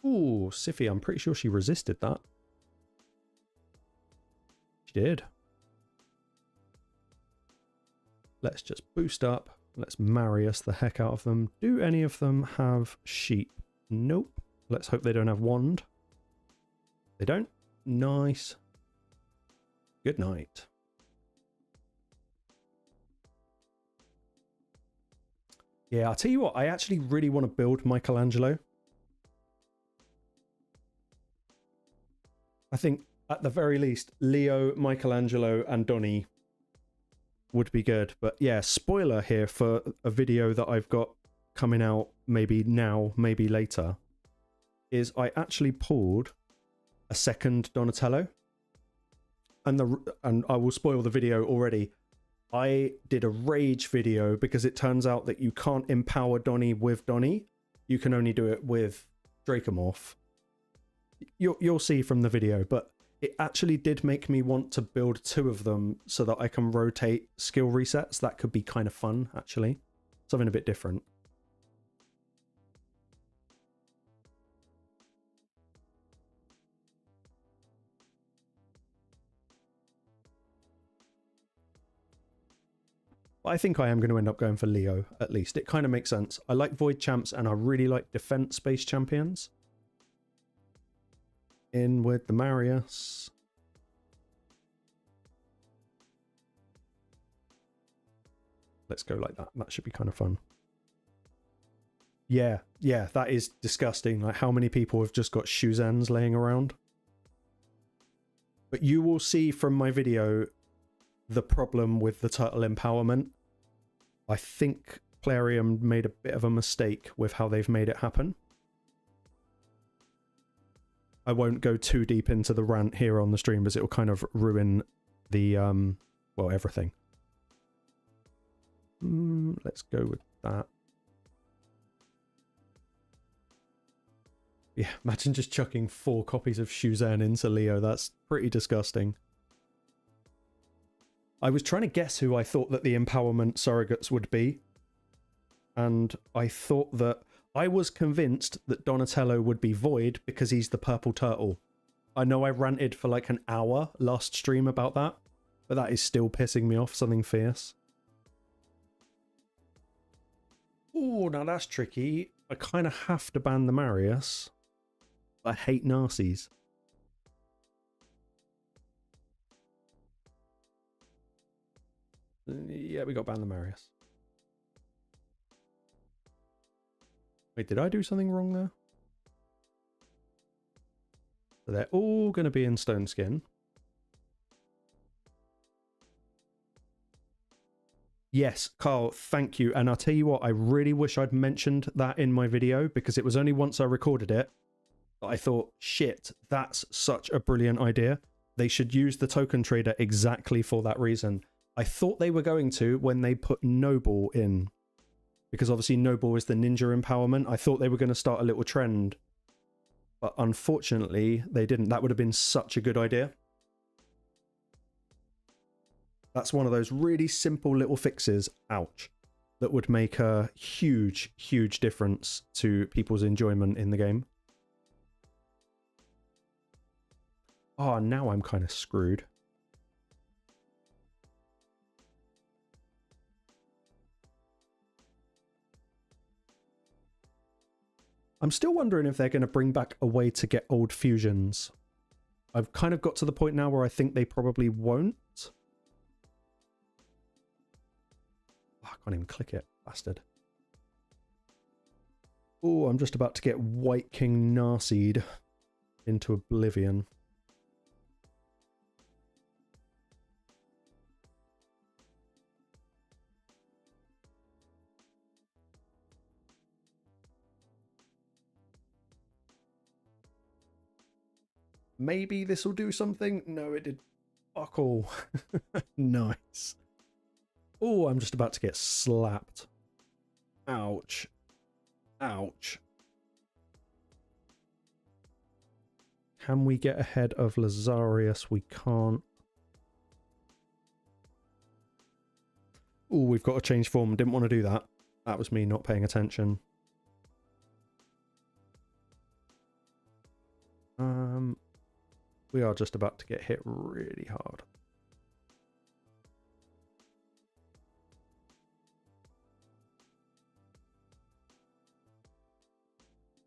Ooh, Siffy, I'm pretty sure she resisted that. She did. Let's just boost up. Let's Marius the heck out of them. Do any of them have sheep? Nope. Let's hope they don't have wand. They don't. Nice. Good night. Yeah, I'll tell you what, I actually really want to build Michelangelo. I think, at the very least, Leo, Michelangelo, and Donnie would be good. But yeah, spoiler here for a video that I've got coming out maybe now, maybe later, is I actually pulled a second Donatello. And I will spoil the video already. I did a rage video because it turns out that you can't empower Donnie with Donnie. You can only do it with Dracomorph. You'll see from the video, but it actually did make me want to build 2 of them so that I can rotate skill resets. That could be kind of fun, actually. Something a bit different. But I think I am going to end up going for Leo, at least. It kind of makes sense. I like Void Champs, and I really like Defense-based champions. In with the Marius. Let's go like that. That should be kind of fun. Yeah, that is disgusting. Like, how many people have just got Shuzans laying around? But you will see from my video the problem with the turtle empowerment. I think Plarium made a bit of a mistake with how they've made it happen. I won't go too deep into the rant here on the stream, as it will kind of ruin the, well, everything. Let's go with that. Yeah, imagine just chucking 4 copies of Shuzan into Leo. That's pretty disgusting. I was trying to guess who I thought that the empowerment surrogates would be. And I thought that... I was convinced that Donatello would be Void because he's the purple turtle. I know I ranted for like an hour last stream about that, but that is still pissing me off something fierce. Oh, now that's tricky. I kind of have to ban the Marius. I hate Narcies. Yeah, we got ban the Marius. Wait, did I do something wrong there? So they're all going to be in Stone Skin. Yes, Carl, thank you. And I'll tell you what, I really wish I'd mentioned that in my video, because it was only once I recorded it that I thought, shit, that's such a brilliant idea. They should use the token trader exactly for that reason. I thought they were going to when they put Noble in, because obviously Noble is the ninja empowerment. I thought they were going to start a little trend, but unfortunately they didn't. That would have been such a good idea. That's one of those really simple little fixes, ouch, that would make a huge, huge difference to people's enjoyment in the game. Oh, now I'm kind of screwed. I'm still wondering if they're going to bring back a way to get old fusions. I've kind of got to the point now where I think they probably won't. Oh, I can't even click it, bastard. Oh, I'm just about to get White King Narseed into oblivion. Maybe this will do something. No, it did fuck all. Nice. Oh, I'm just about to get slapped. Ouch. Ouch. Can we get ahead of Lazarius? We can't. Oh, we've got to change form. Didn't want to do that. That was me not paying attention. We are just about to get hit really hard.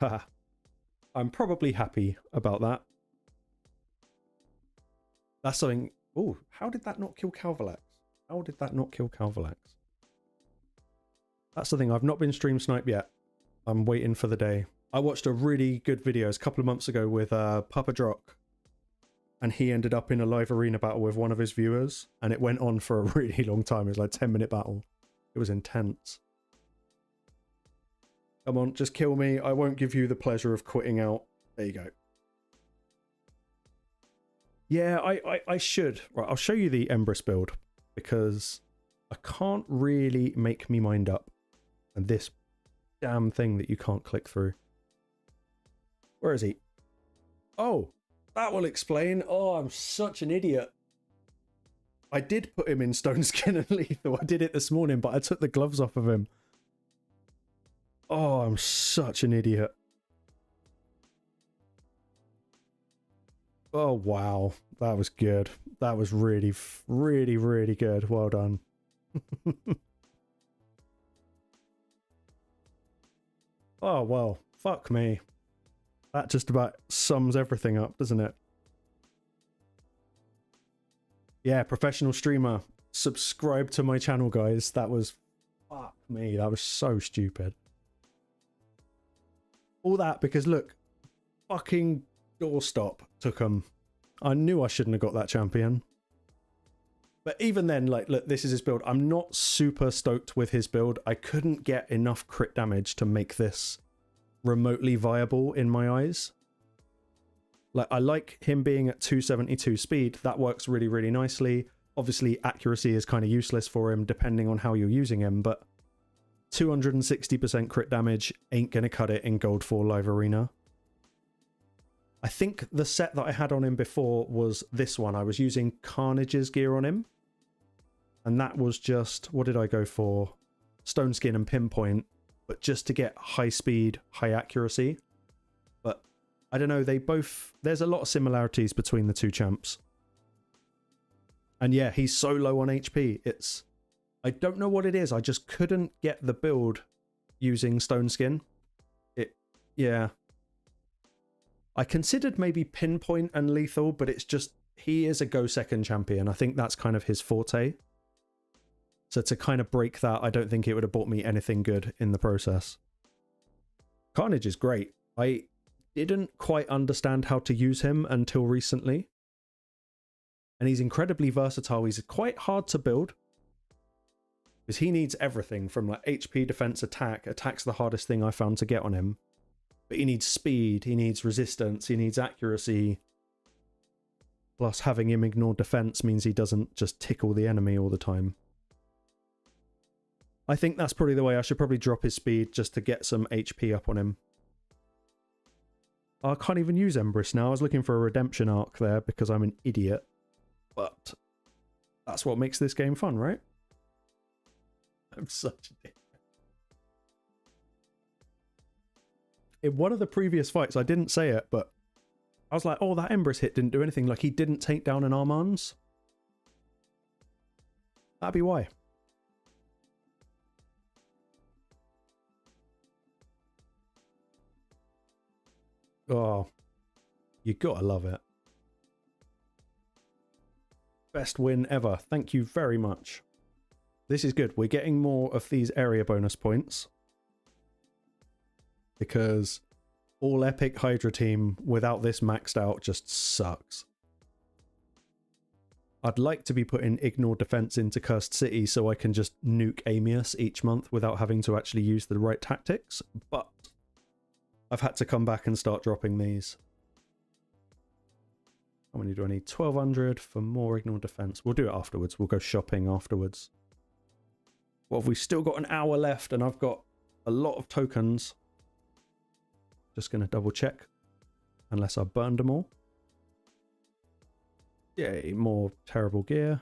Haha. I'm probably happy about that. That's something... Oh, how did that not kill Calvalax? How did that not kill Calvalax? That's the thing. I've not been stream sniped yet. I'm waiting for the day. I watched a really good video a couple of months ago with Papa Drock. And he ended up in a live arena battle with one of his viewers. And it went on for a really long time. It was like a 10-minute battle. It was intense. Come on, just kill me. I won't give you the pleasure of quitting out. There you go. Yeah, I should. Right, I'll show you the Empress build. Because I can't really make me mind up. And this damn thing that you can't click through. Where is he? Oh, that will explain. Oh, I'm such an idiot. I did put him in Stone Skin and Lethal. I did it this morning, but I took the gloves off of him. Oh, I'm such an idiot. Oh, wow. That was good. That was really, really, really good. Well done. Oh, well, fuck me. That just about sums everything up, doesn't it? Yeah, professional streamer. Subscribe to my channel, guys. That was... Fuck me. That was so stupid. All that because, look, fucking doorstop took him. I knew I shouldn't have got that champion. But even then, like, look, this is his build. I'm not super stoked with his build. I couldn't get enough crit damage to make this remotely viable in my eyes. Like, I like him being at 272 speed. That works really, really nicely. Obviously, accuracy is kind of useless for him depending on how you're using him, but 260% crit damage ain't going to cut it in Gold 4 Live Arena. I think the set that I had on him before was this one. I was using Carnage's gear on him. And that was just, what did I go for? Stone Skin and Pinpoint, but just to get high speed, high accuracy. But I don't know, they both, there's a lot of similarities between the two champs. And yeah, he's so low on HP. It's, I don't know what it is. I just couldn't get the build using Stone Skin. Yeah. I considered maybe Pinpoint and Lethal, but it's just, he is a go second champion. I think that's kind of his forte. So to kind of break that, I don't think it would have bought me anything good in the process. Carnage is great. I didn't quite understand how to use him until recently. And he's incredibly versatile. He's quite hard to build. Because he needs everything from like HP, defense, attack. Attack's the hardest thing I found to get on him. But he needs speed, he needs resistance, he needs accuracy. Plus having him ignore defense means he doesn't just tickle the enemy all the time. I think that's probably the way. I should probably drop his speed just to get some HP up on him. I can't even use Empress now. I was looking for a redemption arc there because I'm an idiot. But that's what makes this game fun, right? I'm such a dick. In one of the previous fights, I didn't say it, but I was like, oh, that Empress hit didn't do anything. Like, he didn't take down an Armand's. That'd be why. Oh, you gotta love it. Best win ever. Thank you very much. This is good. We're getting more of these area bonus points. Because all epic Hydra team without this maxed out just sucks. I'd like to be putting Ignore Defense into Cursed City so I can just nuke Amius each month without having to actually use the right tactics, but I've had to come back and start dropping these. How many do I need? 1200 for more Ignore Defense. We'll do it afterwards. We'll go shopping afterwards. Well, have we still got an hour left and I've got a lot of tokens. Just going to double check. Unless I burned them all. Yay, more terrible gear.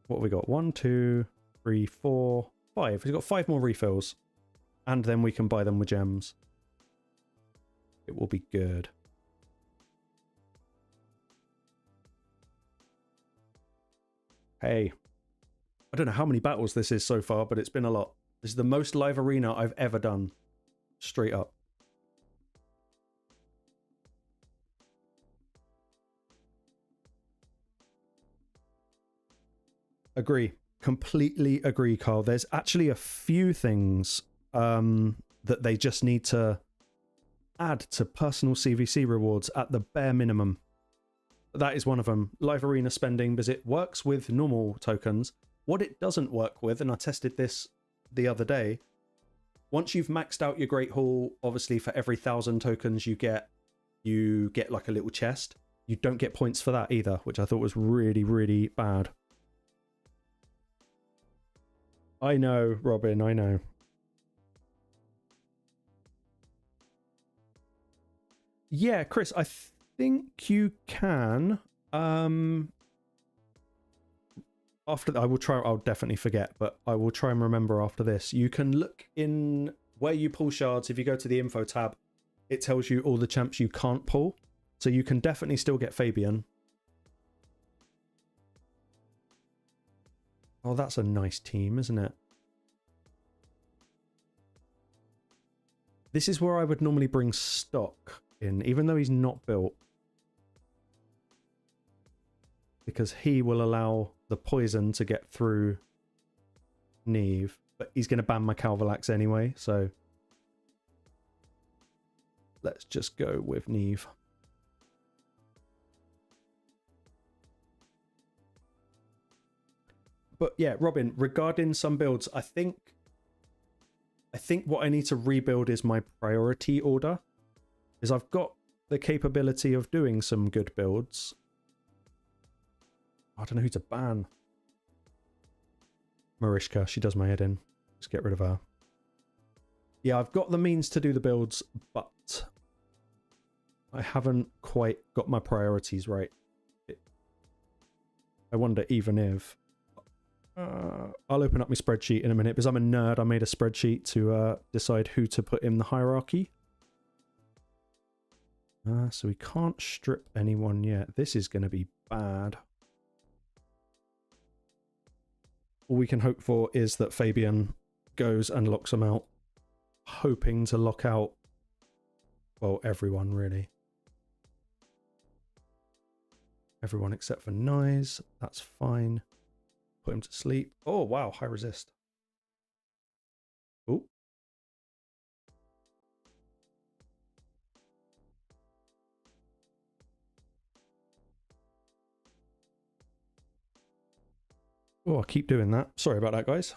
What have we got? 1, 2, 3, 4, 5. We've got 5 more refills. And then we can buy them with gems. It will be good. Hey. I don't know how many battles this is so far, but it's been a lot. This is the most live arena I've ever done. Straight up. Agree. Completely agree, Carl. There's actually a few things that they just need to add to personal CVC rewards at the bare minimum. That is one of them. Live arena spending, because it works with normal tokens. What it doesn't work with, and I tested this the other day, once you've maxed out your Great Hall, obviously for every 1,000 tokens you get like a little chest. You don't get points for that either, which I thought was really, really bad. I know, Robin, I know. Yeah, Chris, I think you can. After I will try, I'll definitely forget, but I will try and remember after this. You can look in where you pull shards. If you go to the info tab, it tells you all the champs you can't pull. So you can definitely still get Fabian. Oh, that's a nice team, isn't it? This is where I would normally bring Stock in, even though he's not built. Because he will allow the poison to get through Neve. But he's going to ban my Calvalax anyway, so... let's just go with Neve. But yeah, Robin, regarding some builds, I think what I need to rebuild is my priority order. Because I've got the capability of doing some good builds. I don't know who to ban. Marishka, she does my head in. Let's get rid of her. Yeah, I've got the means to do the builds, but I haven't quite got my priorities right. I wonder even if... I'll open up my spreadsheet in a minute because I'm a nerd. I made a spreadsheet to decide who to put in the hierarchy. So we can't strip anyone yet. This is going to be bad. All we can hope for is that Fabian goes and locks them out. Hoping to lock out, well, everyone really. Everyone except for Nyes. That's fine. Put him to sleep. Oh, wow. High resist. Oh. Oh, I keep doing that. Sorry about that, guys.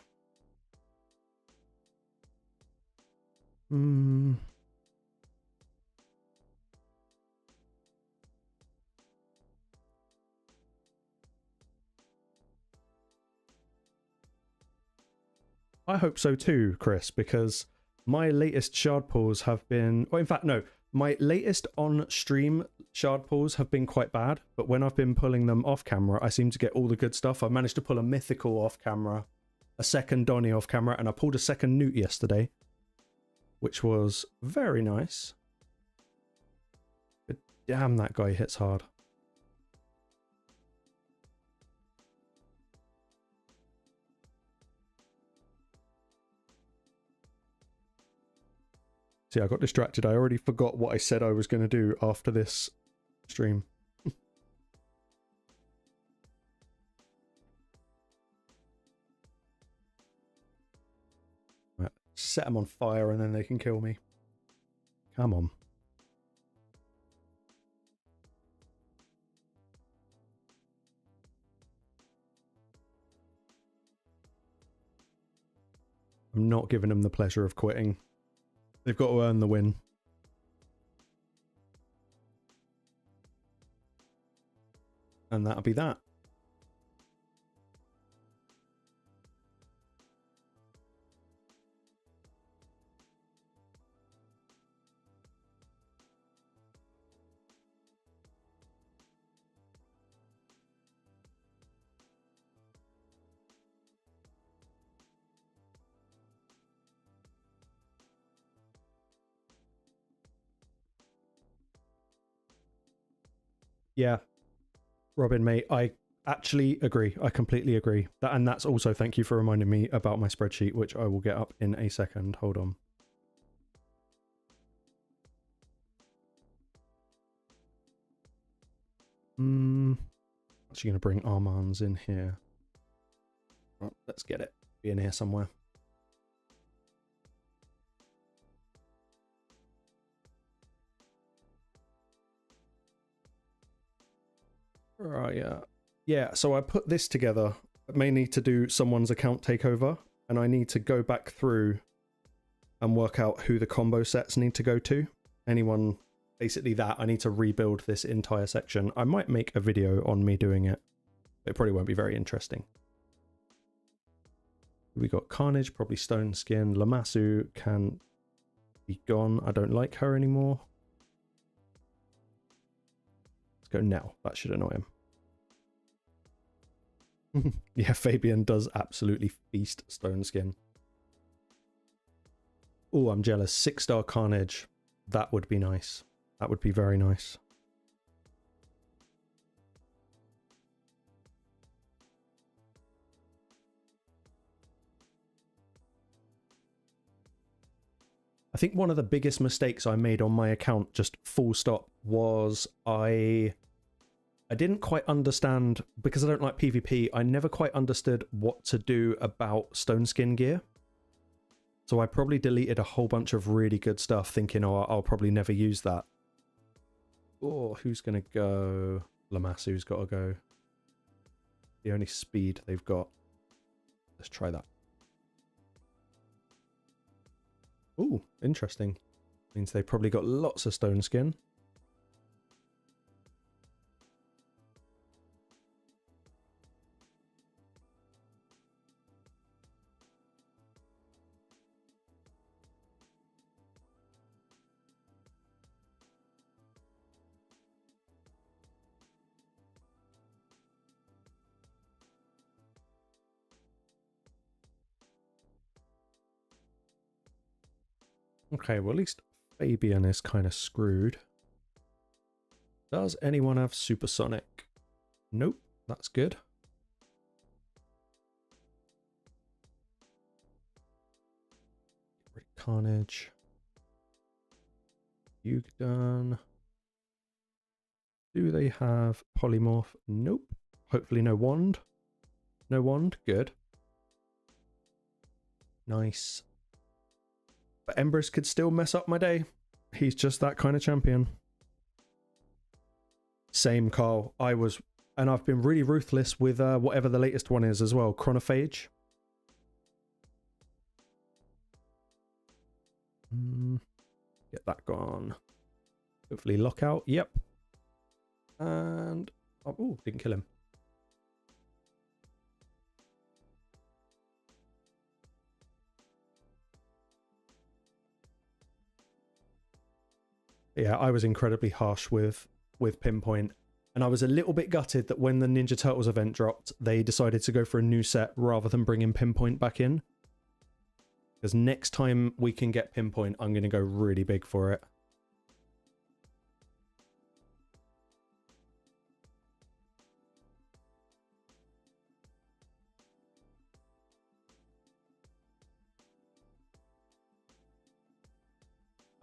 I hope so too, Chris, because my latest shard pulls have been... Well, in fact, no. My latest on-stream shard pulls have been quite bad, but when I've been pulling them off-camera, I seem to get all the good stuff. I managed to pull a mythical off-camera, a second Donny off-camera, and I pulled a second Newt yesterday, which was very nice. But damn, that guy hits hard. See, I got distracted. I already forgot what I said I was going to do after this stream. Right, set them on fire and then they can kill me. Come on. I'm not giving them the pleasure of quitting. They've got to earn the win. And that'll be that. Yeah, Robin, mate, I actually agree. I completely agree. And that's also, thank you for reminding me about my spreadsheet, which I will get up in a second. Hold on. Actually going to bring Armands in here. Right, let's get it. Be in here somewhere. Right, yeah, so I put this together mainly to do someone's account takeover, and I need to go back through and work out who the combo sets need to go to. Anyone, basically that, I need to rebuild this entire section. I might make a video on me doing it. It probably won't be very interesting. We got Carnage, probably Stone Skin. Lamassu can be gone. I don't like her anymore. Let's go now. That should annoy him. Yeah, Fabian does absolutely feast Stone Skin. Oh, I'm jealous. 6-star Carnage. That would be nice. That would be very nice. I think one of the biggest mistakes I made on my account, just full stop, was I didn't quite understand, because I don't like PvP, I never quite understood what to do about stone skin gear. So I probably deleted a whole bunch of really good stuff thinking, oh, I'll probably never use that. Oh, who's going to go? Lamasu's got to go. The only speed they've got. Let's try that. Ooh, interesting. Means they've probably got lots of stone skin. Okay, well, at least Fabian is kind of screwed. Does anyone have supersonic? Nope, that's good. Carnage. Uugo done. Do they have polymorph? Nope. Hopefully no wand. No wand, good. Nice. But Embers could still mess up my day. He's just that kind of champion. Same, Carl. And I've been really ruthless with whatever the latest one is as well. Chronophage. Get that gone. Hopefully lockout. Yep. And oh, didn't kill him. Yeah, I was incredibly harsh with Pinpoint, and I was a little bit gutted that when the Ninja Turtles event dropped, they decided to go for a new set rather than bringing Pinpoint back in. Because next time we can get Pinpoint, I'm going to go really big for it.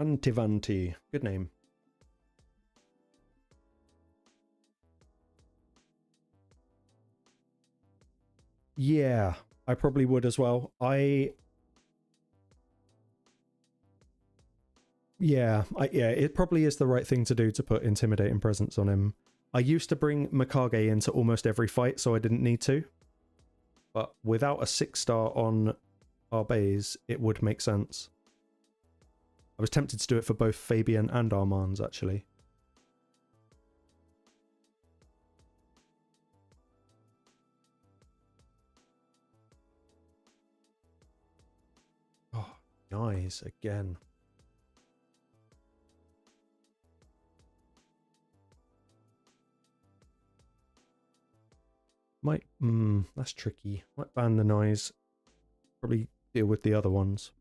Antivanti, good name. Yeah, I probably would as well. Yeah, it probably is the right thing to do to put intimidating presence on him. I used to bring Mikage into almost every fight, so I didn't need to. But without a 6-star on Arbe's, it would make sense. I was tempted to do it for both Fabian and Armand's, actually. Oh, nice, again. Might, that's tricky. Might ban the noise. Probably deal with the other ones.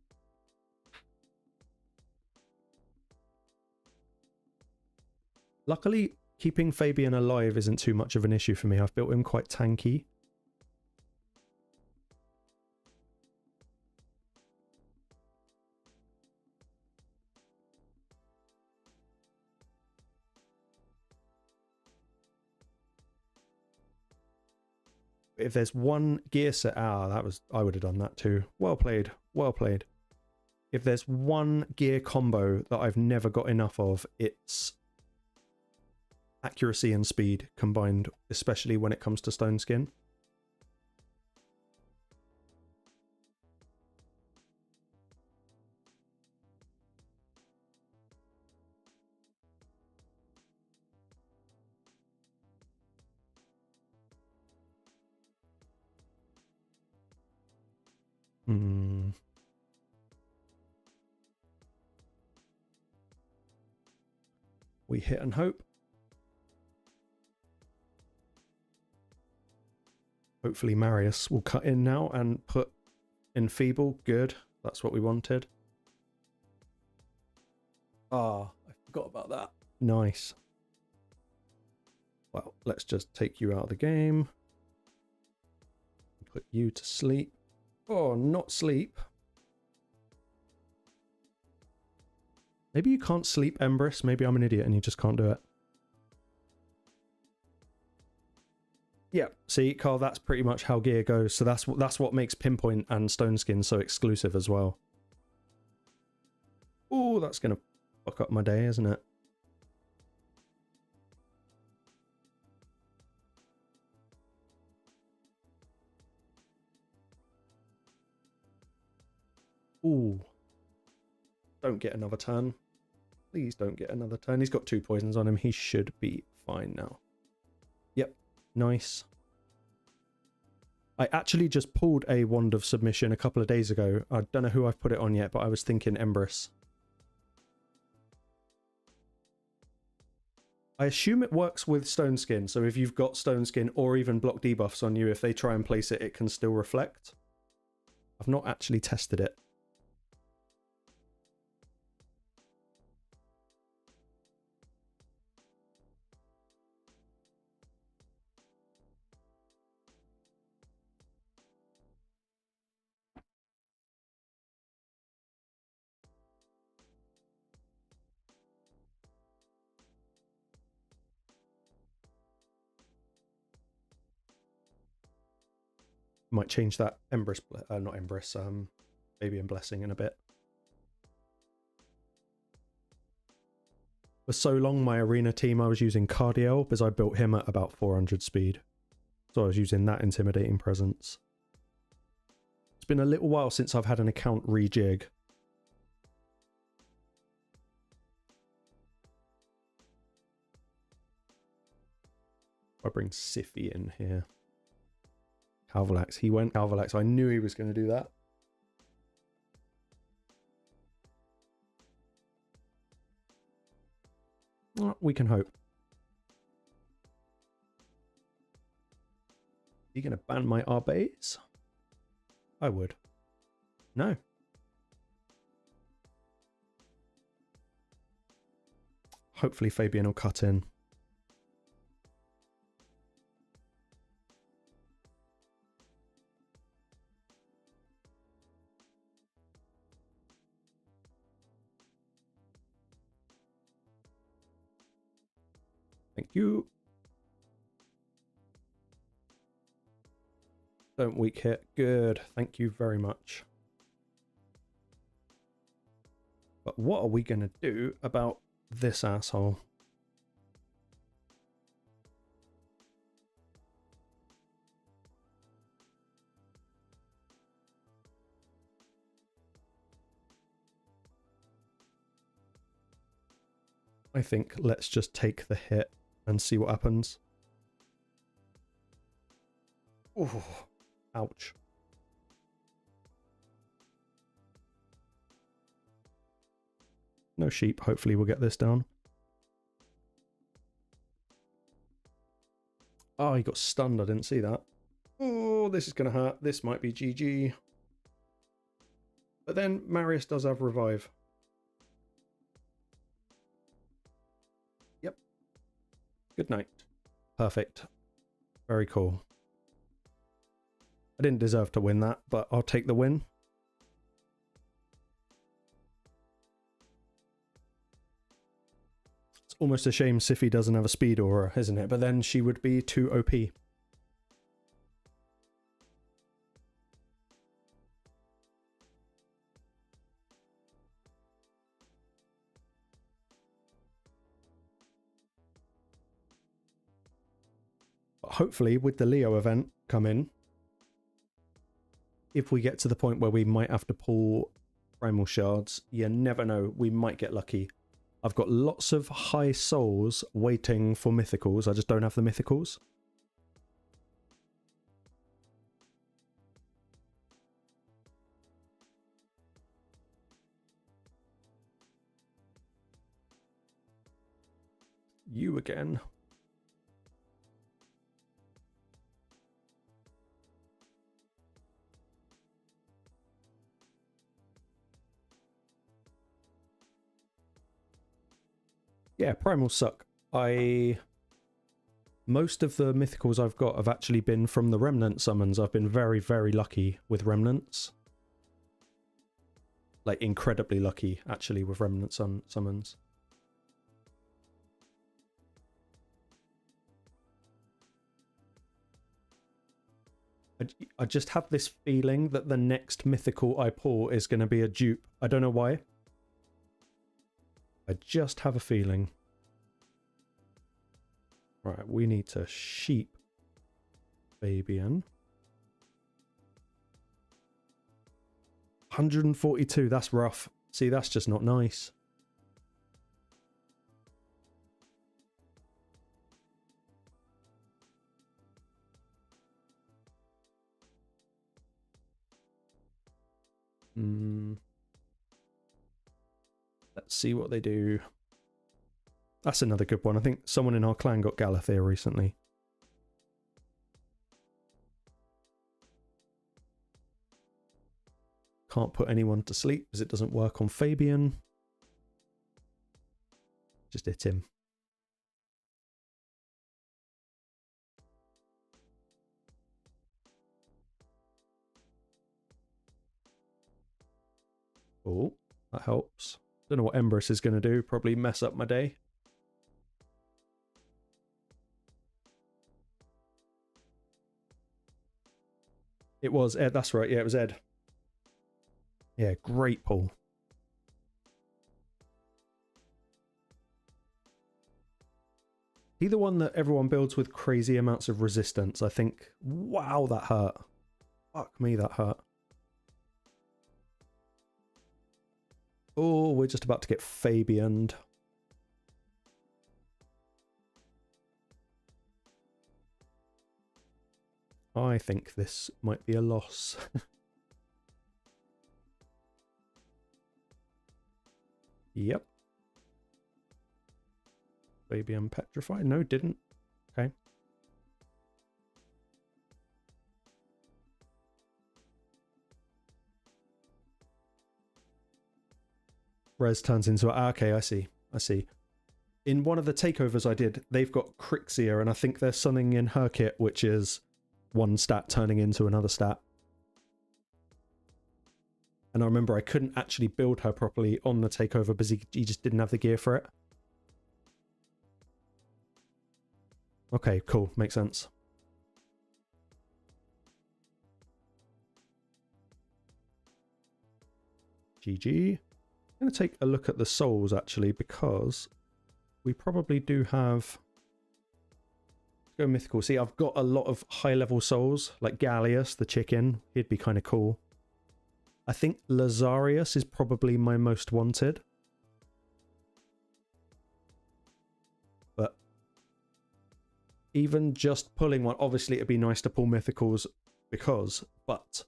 Luckily, keeping Fabian alive isn't too much of an issue for me. I've built him quite tanky. If there's one gear set, I would have done that too. Well played, well played. If there's one gear combo that I've never got enough of, it's accuracy and speed combined, especially when it comes to stone skin. We hit and hope. Hopefully Marius will cut in now and put Enfeeble. Good. That's what we wanted. Ah, I forgot about that. Nice. Well, let's just take you out of the game. Put you to sleep. Oh, not sleep. Maybe you can't sleep Empress. Maybe I'm an idiot and you just can't do it. Yeah, see, Carl, that's pretty much how gear goes. So that's what makes Pinpoint and Stone Skin so exclusive as well. Oh, that's going to fuck up my day, isn't it? Ooh. Don't get another turn. Please don't get another turn. He's got 2 poisons on him. He should be fine now. Yep. Nice. I actually just pulled a Wand of Submission a couple of days ago. I don't know who I've put it on yet, but I was thinking Empress. I assume it works with Stone Skin, so if you've got Stone Skin or even block debuffs on you, if they try and place it, it can still reflect. I've not actually tested it. Might change that Empress, not Empress, Baby and Blessing in a bit. For so long, my arena team, I was using Cardiel because I built him at about 400 speed. So I was using that intimidating presence. It's been a little while since I've had an account rejig. I bring Siffy in here. Calvalax. He went Calvalax. I knew he was going to do that. Well, we can hope. Are you going to ban my Arbets? I would. No. Hopefully Fabian will cut in. Thank you. Don't weak hit. Good. Thank you very much. But what are we going to do about this asshole? I think let's just take the hit and see what happens. Oh, ouch. No sheep. Hopefully we'll get this down. Oh, he got stunned. I didn't see that. Oh, this is going to hurt. This might be GG. But then Marius does have revive. Yep. Good night. Perfect. Very cool. I didn't deserve to win that, but I'll take the win. It's almost a shame Siffy doesn't have a speed aura, isn't it? But then she would be too OP. But hopefully with the Leo event come in, if we get to the point where we might have to pull primal shards, you never know, we might get lucky. I've got lots of high souls waiting for mythicals. I just don't have the mythicals. You again. Yeah, primals suck. Most of the mythicals I've got have actually been from the remnant summons. I've been very, very lucky with remnants. like incredibly lucky actually with Remnant summons. I just have this feeling that the next mythical I pull is going to be a dupe. I don't know why. I just have a feeling. Right, we need to sheep Fabian. 142, that's rough. See, that's just not nice. Let's see what they do. That's another good one. I think someone in our clan got Galathea recently. Can't put anyone to sleep because it doesn't work on Fabian. Just hit him. Oh, that helps. Don't know what Empress is going to do. Probably mess up my day. It was Ed. That's right. Yeah, it was Ed. Yeah, great pull. He the one that everyone builds with crazy amounts of resistance, I think. Wow, that hurt. Fuck me, that hurt. Oh, we're just about to get Fabian'd. I think this might be a loss. Yep. Fabian petrified? No, didn't. Okay. Res turns into... Okay, I see. I see. In one of the takeovers I did, they've got Crixia, and I think there's something in her kit which is one stat turning into another stat. And I remember I couldn't actually build her properly on the takeover because he just didn't have the gear for it. Okay, cool. Makes sense. GG. I'm going to take a look at the souls, actually, because we probably do have... Let's go mythical. See, I've got a lot of high-level souls, like Gallius, the chicken. He'd be kind of cool. I think Lazarius is probably my most wanted. But even just pulling one, obviously it'd be nice to pull mythicals but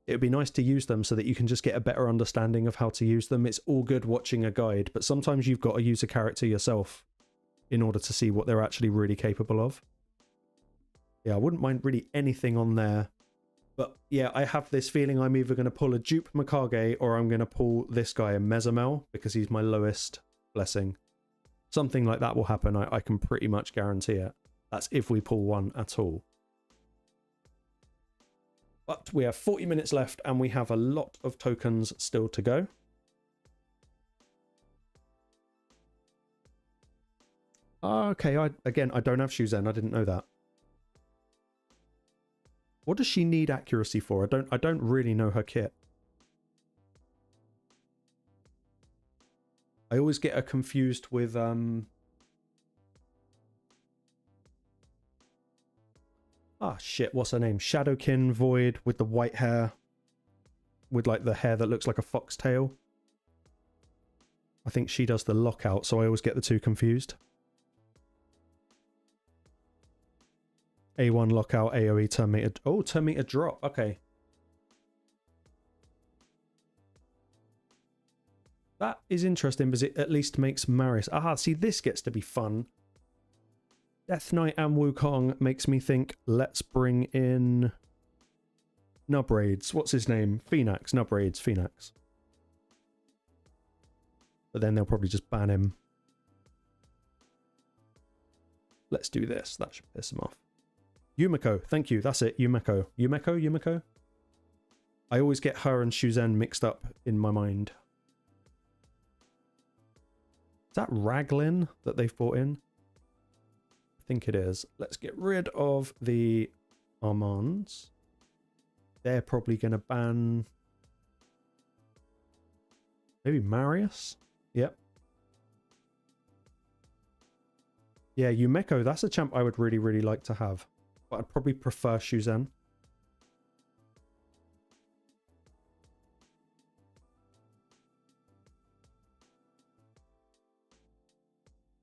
it would be nice to use them so that you can just get a better understanding of how to use them. It's all good watching a guide, but sometimes you've got to use a character yourself in order to see what they're actually really capable of. Yeah, I wouldn't mind really anything on there. But yeah, I have this feeling I'm either going to pull a dupe Mikage or I'm going to pull this guy, a Mezamel, because he's my lowest blessing. Something like that will happen. I can pretty much guarantee it. That's if we pull one at all. But we have 40 minutes left and we have a lot of tokens still to go. Okay, again, I don't have Shuzen. I didn't know that. What does she need accuracy for? I don't really know her kit. I always get her confused with ah shit, what's her name? Shadowkin Void with the white hair. With like the hair that looks like a foxtail. I think she does the lockout, so I always get the two confused. A1 lockout, AoE turn meter. Oh, turn meter drop. Okay. That is interesting because it at least makes Maris. Aha, see, this gets to be fun. Death Knight and Wukong makes me think, let's bring in Nubraids. What's his name? Phoenix. Nubraids. Phoenix. But then they'll probably just ban him. Let's do this. That should piss him off. Yumiko, thank you. That's it. Yumiko. Yumiko? I always get her and Shuzen mixed up in my mind. Is that Raglan that they've brought in? I think it is. Let's get rid of the Armands. They're probably going to ban... maybe Marius? Yep. Yeah, Yumeko, that's a champ I would really, really like to have. But I'd probably prefer Shuzen.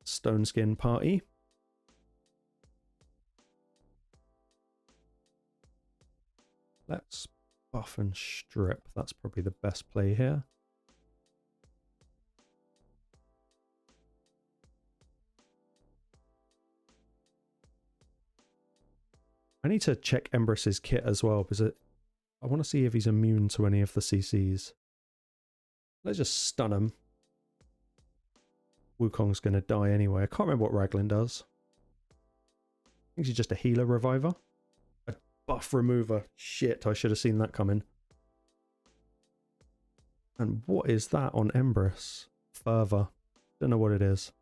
Stone Skin Party. Let's buff and strip. That's probably the best play here. I need to check Embrys's kit as well, because I want to see if he's immune to any of the CCs. Let's just stun him. Wukong's going to die anyway. I can't remember what Raglan does. I think he's just a healer reviver. A buff remover. Shit, I should have seen that coming. And what is that on Embrys? Fervor. Don't know what it is.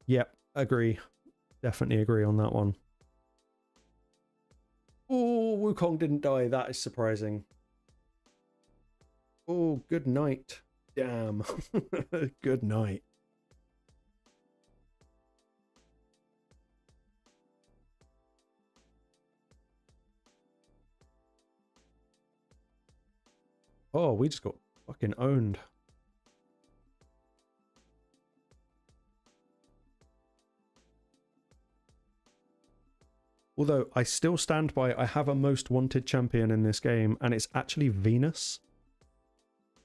Yep, agree. Definitely agree on that one. Oh, Wukong didn't die. That is surprising. Oh, good night. Damn. Good night. Oh, we just got fucking owned. Although I still stand by, I have a most wanted champion in this game, and it's actually Venus.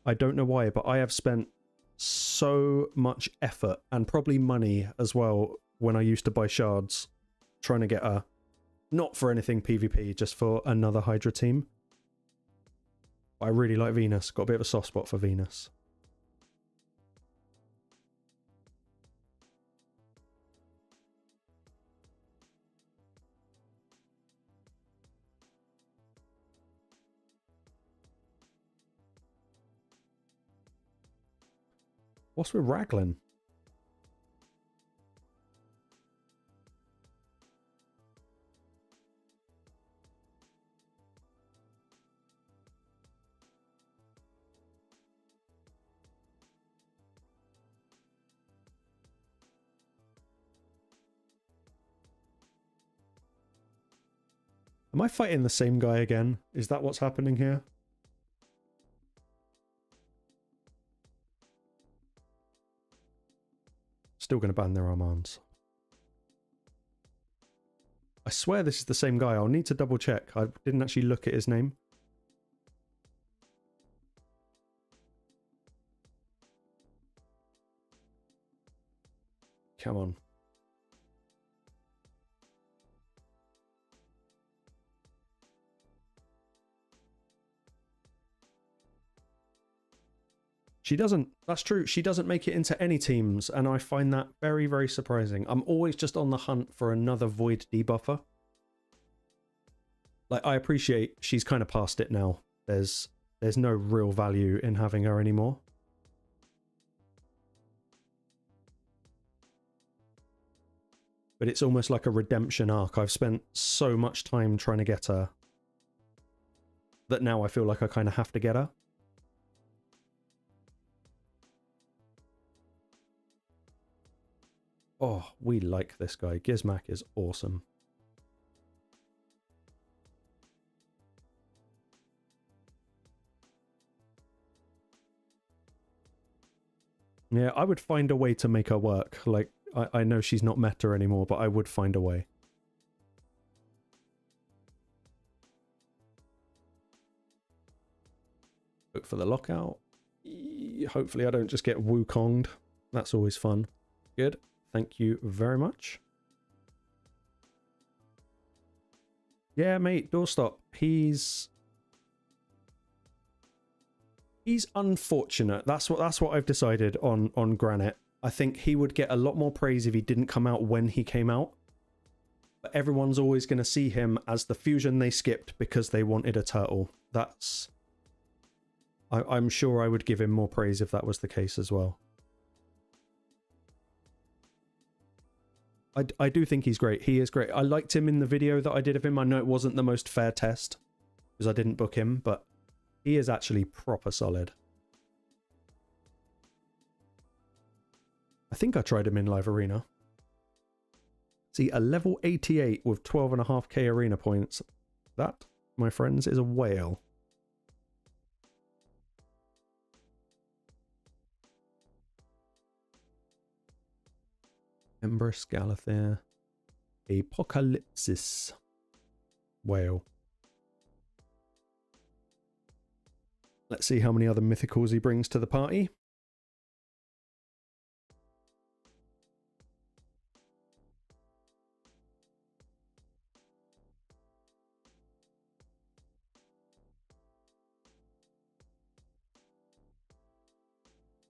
I don't know why, but I have spent so much effort and probably money as well when I used to buy shards trying to get her. Not for anything PvP, just for another Hydra team. I really like Venus. Got a bit of a soft spot for Venus. What's with Raglan? Am I fighting the same guy again? Is that what's happening here? Still going to ban their Armands. I swear this is the same guy. I'll need to double check. I didn't actually look at his name. Come on. She doesn't, that's true, she doesn't make it into any teams, and I find that very, very surprising. I'm always just on the hunt for another Void debuffer. Like, I appreciate she's kind of past it now. There's no real value in having her anymore. But it's almost like a redemption arc. I've spent so much time trying to get her that now I feel like I kind of have to get her. Oh, we like this guy. Gizmak is awesome. Yeah, I would find a way to make her work. Like, I know she's not meta anymore, but I would find a way. Look for the lockout. Hopefully I don't just get Wukonged. That's always fun. Good. Thank you very much. Yeah, mate, doorstop. He's unfortunate. That's what I've decided on Granite. I think he would get a lot more praise if he didn't come out when he came out. But everyone's always going to see him as the fusion they skipped because they wanted a turtle. That's I'm sure I would give him more praise if that was the case as well. I do think he's great. He is great. I liked him in the video that I did of him. I know it wasn't the most fair test because I didn't book him, but he is actually proper solid. I think I tried him in live arena. See, a level 88 with 12.5k arena points. That, my friends, is a whale. Empress Galathea. Apocalypsis. Whale. Let's see how many other mythicals he brings to the party.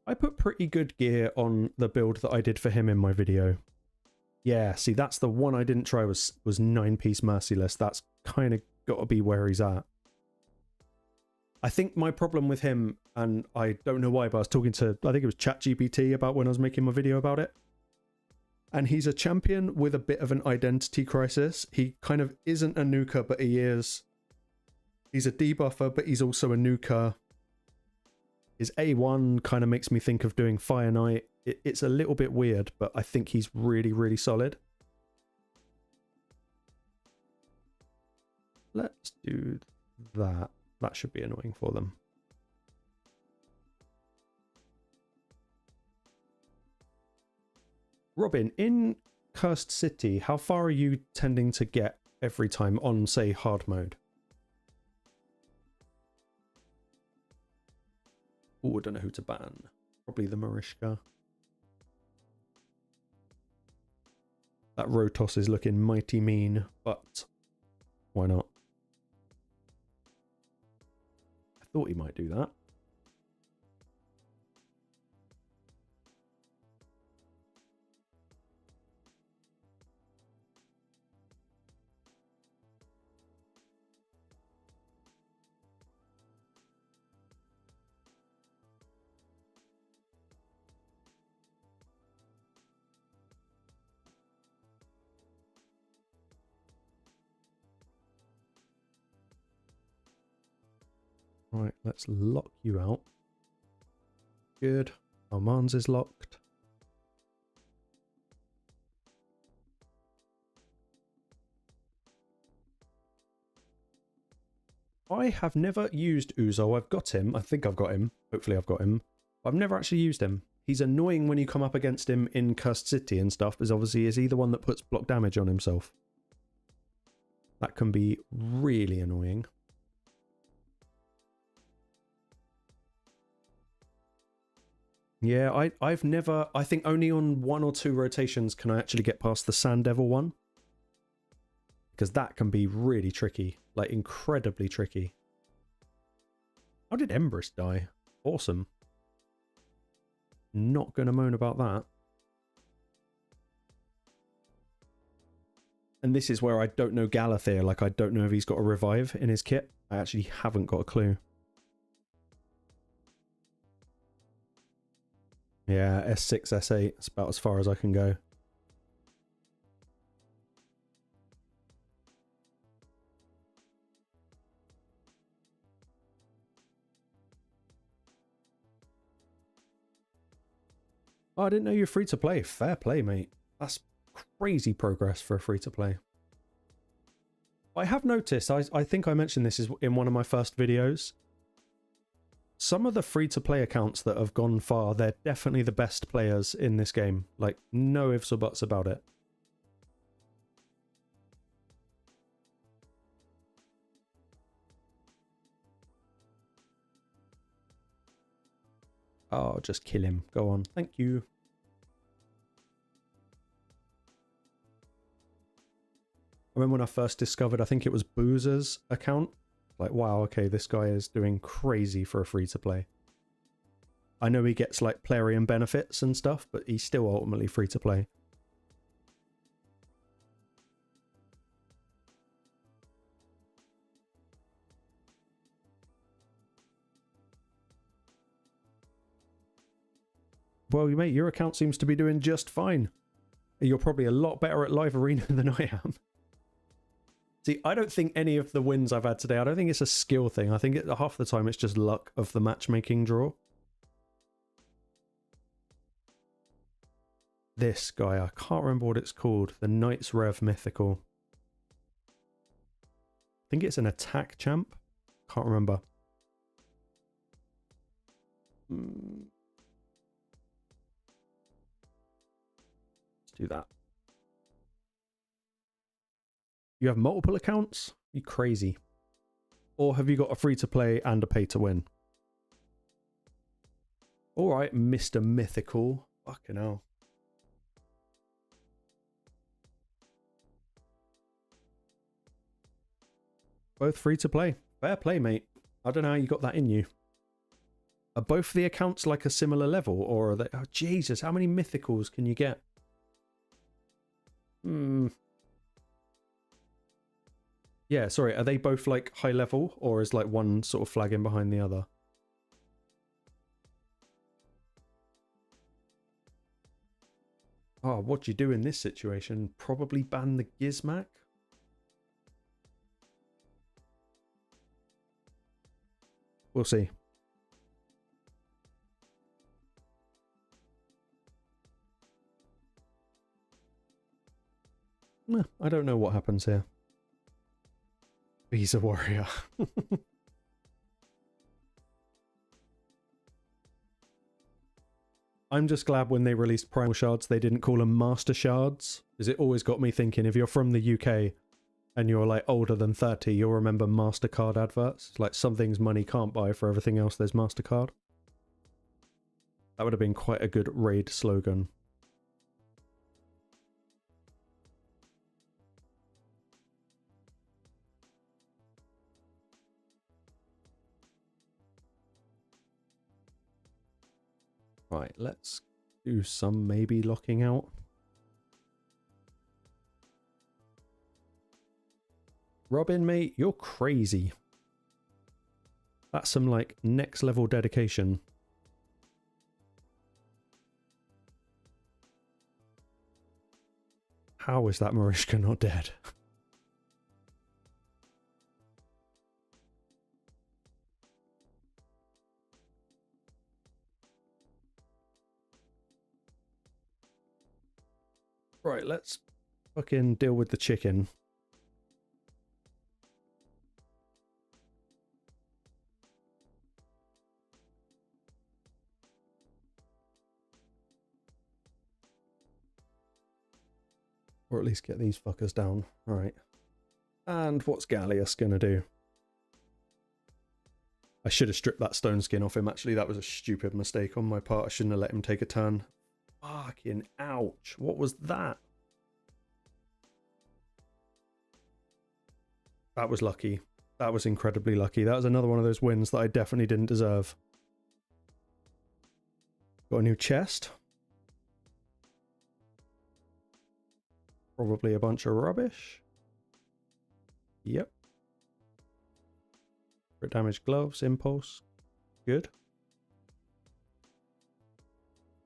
I put pretty good gear on the build that I did for him in my video. Yeah, see, that's the one I didn't try was 9-piece Merciless. That's kind of got to be where he's at. I think my problem with him, and I don't know why, but I was talking to, I think it was ChatGPT about when I was making my video about it. And he's a champion with a bit of an identity crisis. He kind of isn't a nuker, but he is. He's a debuffer, but he's also a nuker. His A1 kind of makes me think of doing Fire Knight. It's a little bit weird, but I think he's really, really solid. Let's do that. That should be annoying for them. Robin, in Cursed City, how far are you tending to get every time on, say, hard mode? Oh, I don't know who to ban. Probably the Marishka. That Rotos is looking mighty mean, but why not? I thought he might do that. Right, let's lock you out. Good. Armand's is locked. I have never used Uugo. I've got him. I think I've got him. Hopefully I've got him. I've never actually used him. He's annoying when you come up against him in Cursed City and stuff, because obviously is he the one that puts block damage on himself? That can be really annoying. Yeah, I've never... I think only on 1 or 2 rotations can I actually get past the Sand Devil one. Because that can be really tricky. Like, incredibly tricky. How did Empress die? Awesome. Not going to moan about that. And this is where I don't know Galathea. Like, I don't know if he's got a revive in his kit. I actually haven't got a clue. Yeah, S6, S8. That's about as far as I can go. Oh, I didn't know you're free to play. Fair play, mate. That's crazy progress for a free to play. I have noticed, I think I mentioned this in one of my first videos. Some of the free-to-play accounts that have gone far, they're definitely the best players in this game. Like, no ifs or buts about it. Oh, just kill him. Go on. Thank you. I remember when I first discovered, I think it was Boozer's account. Like, wow, okay, this guy is doing crazy for a free-to-play. I know he gets, like, Plarium benefits and stuff, but he's still ultimately free-to-play. Well, mate, your account seems to be doing just fine. You're probably a lot better at live arena than I am. See, I don't think any of the wins I've had today, I don't think it's a skill thing. I think half the time it's just luck of the matchmaking draw. This guy, I can't remember what it's called. The Knights Rev Mythical. I think it's an attack champ. Can't remember. Let's do that. You have multiple accounts? You crazy. Or have you got a free to play and a pay to win? Alright, Mr. Mythical. Fucking hell. Both free to play. Fair play, mate. I don't know how you got that in you. Are both the accounts like a similar level, or are they... Oh, Jesus, how many mythicals can you get? Yeah, sorry, are they both like high level, or is like one sort of flagging behind the other? Oh, what do you do in this situation? Probably ban the Gizmac? We'll see. I don't know what happens here. Visa Warrior. I'm just glad when they released Primal Shards they didn't call them Master Shards, because it always got me thinking, if you're from the UK and you're like older than 30, you'll remember MasterCard adverts. It's like some things money can't buy, for everything else there's MasterCard. That would have been quite a good raid slogan. Right, let's do some maybe locking out. Robin, mate, you're crazy. That's some like next level dedication. How is that Marishka not dead? Right, let's fucking deal with the chicken. Or at least get these fuckers down. Alright. And what's Gallius gonna do? I should have stripped that stone skin off him, actually. That was a stupid mistake on my part. I shouldn't have let him take a turn. Fucking ouch. What was that? That was lucky. That was incredibly lucky. That was another one of those wins that I definitely didn't deserve. Got a new chest. Probably a bunch of rubbish. Yep. Crit damage gloves, impulse. Good.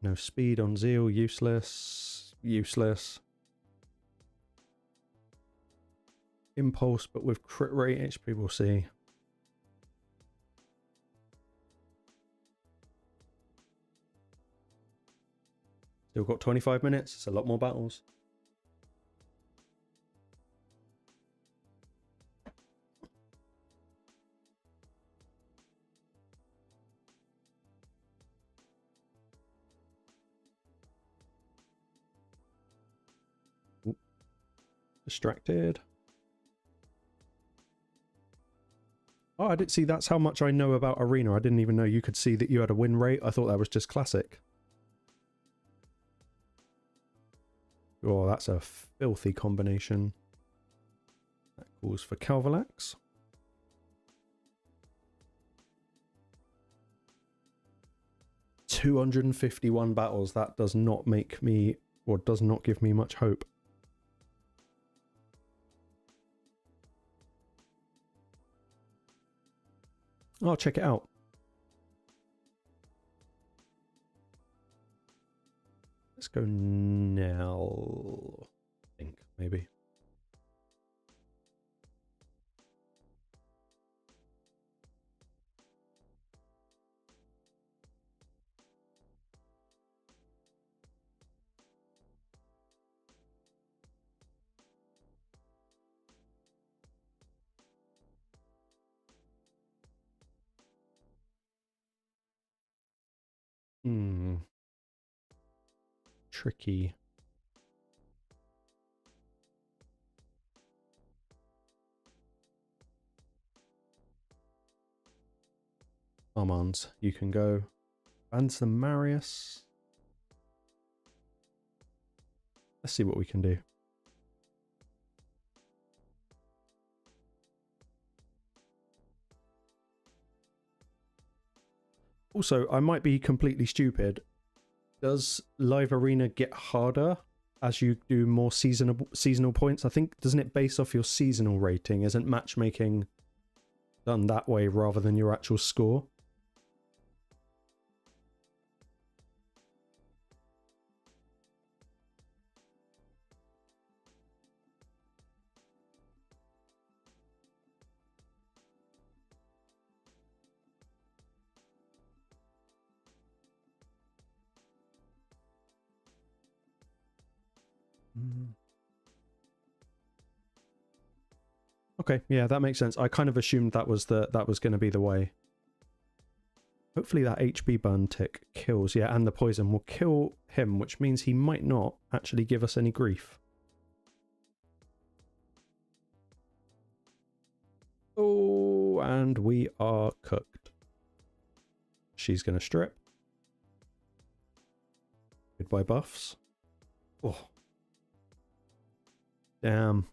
No speed on Zeal, useless. Useless. Impulse, but with crit rate HP, we'll see. Still got 25 minutes. It's a lot more battles. Distracted. Oh, I didn't see. That's how much I know about Arena. I didn't even know you could see that you had a win rate. I thought that was just classic. Oh, that's a filthy combination. That calls for Calvalax. $251 battles. That does not make me, or does not give me much hope. I'll check it out. go Nell. I think, maybe. Tricky. Armands, you can go. Bans the Marius. Let's see what we can do. Also, I might be completely stupid. Does Live Arena get harder as you do more seasonal points? I think, doesn't it base off your seasonal rating? Isn't matchmaking done that way rather than your actual score? Okay, yeah, that makes sense. I kind of assumed that was going to be the way. Hopefully that HB burn tick kills, yeah, and the poison will kill him, which means he might not actually give us any grief. Oh, and we are cooked. She's going to strip. Goodbye buffs. Oh. Damn.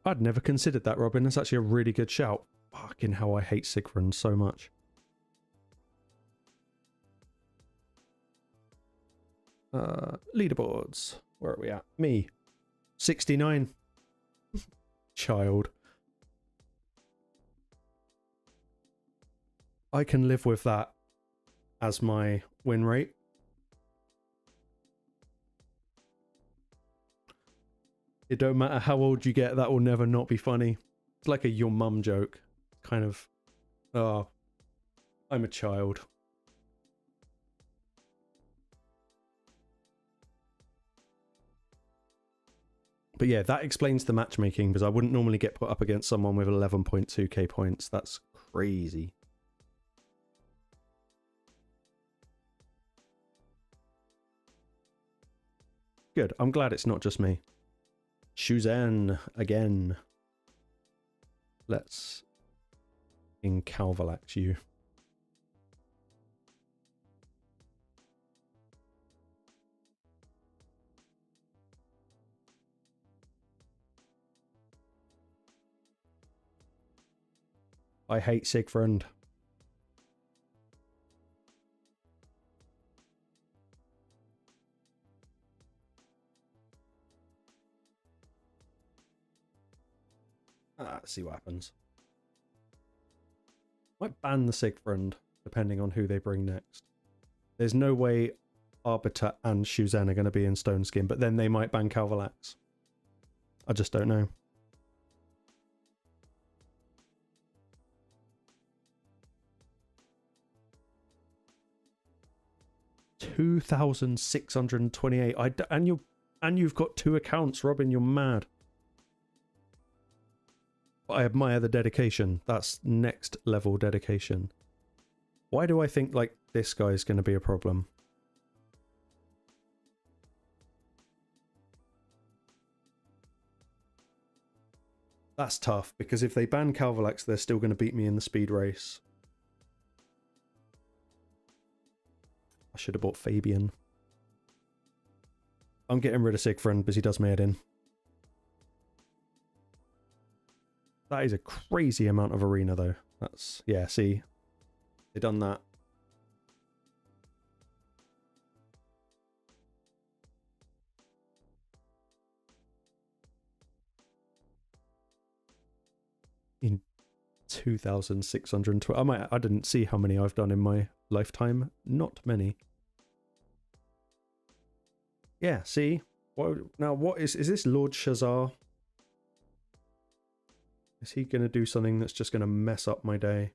I'd never considered that, Robin. That's actually a really good shout. Fucking hell, I hate Sigrun so much. Leaderboards. Where are we at? Me. 69. Child. I can live with that as my win rate. It don't matter how old you get, that will never not be funny. It's like a your mum joke. Kind of, oh, I'm a child. But yeah, that explains the matchmaking, because I wouldn't normally get put up against someone with 11.2k points. That's crazy. Good, I'm glad it's not just me. Shuzen again. Let's Incalvalax you. I hate Sigfriend. Let's see what happens. Might ban the Sigfriend, depending on who they bring next. There's no way Arbiter and Shuzen are going to be in Stone Skin, but then they might ban Calvalax. I just don't know. $2,628. And you've got 2 accounts, Robin. You're mad. I admire the dedication. That's next level dedication. Why do I think like this guy is going to be a problem? That's tough, because if they ban Calvalax, they're still going to beat me in the speed race. I should have bought Fabian. I'm getting rid of Sigfriend because he does me head in. That is a crazy amount of arena, though. That's, yeah, see. They done that. in 2,620. I didn't see how many I've done in my lifetime. Not many. Yeah, see? Now, what is this Lord Shazar? Is he going to do something that's just going to mess up my day?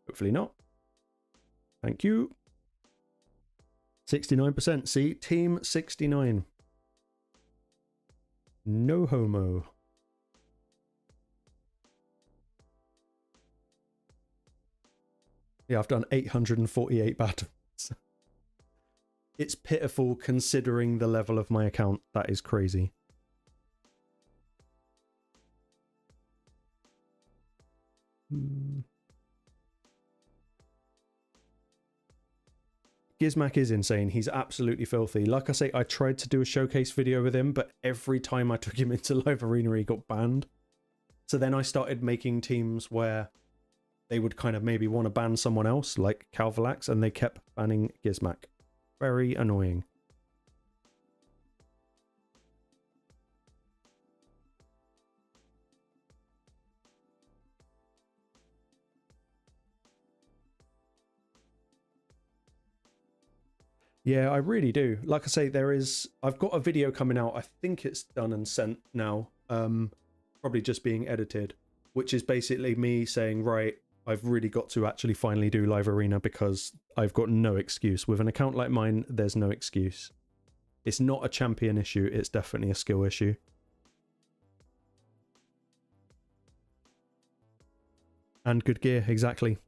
Hopefully not. Thank you. 69%. See? Team 69. No homo. Yeah, I've done 848 battles. It's pitiful considering the level of my account. That is crazy. Gizmac is insane. He's absolutely filthy. Like I say, I tried to do a showcase video with him, but every time I took him into live arena, he got banned. So then I started making teams where they would kind of maybe want to ban someone else, like Calvalax, and they kept banning Gizmac. Very annoying. Yeah, I really do. Like I say, I've got a video coming out. I think it's done and sent now. Probably just being edited, which is basically me saying, right, I've really got to actually finally do live arena because I've got no excuse. With an account like mine, there's no excuse. It's not a champion issue. It's definitely a skill issue. And good gear, exactly.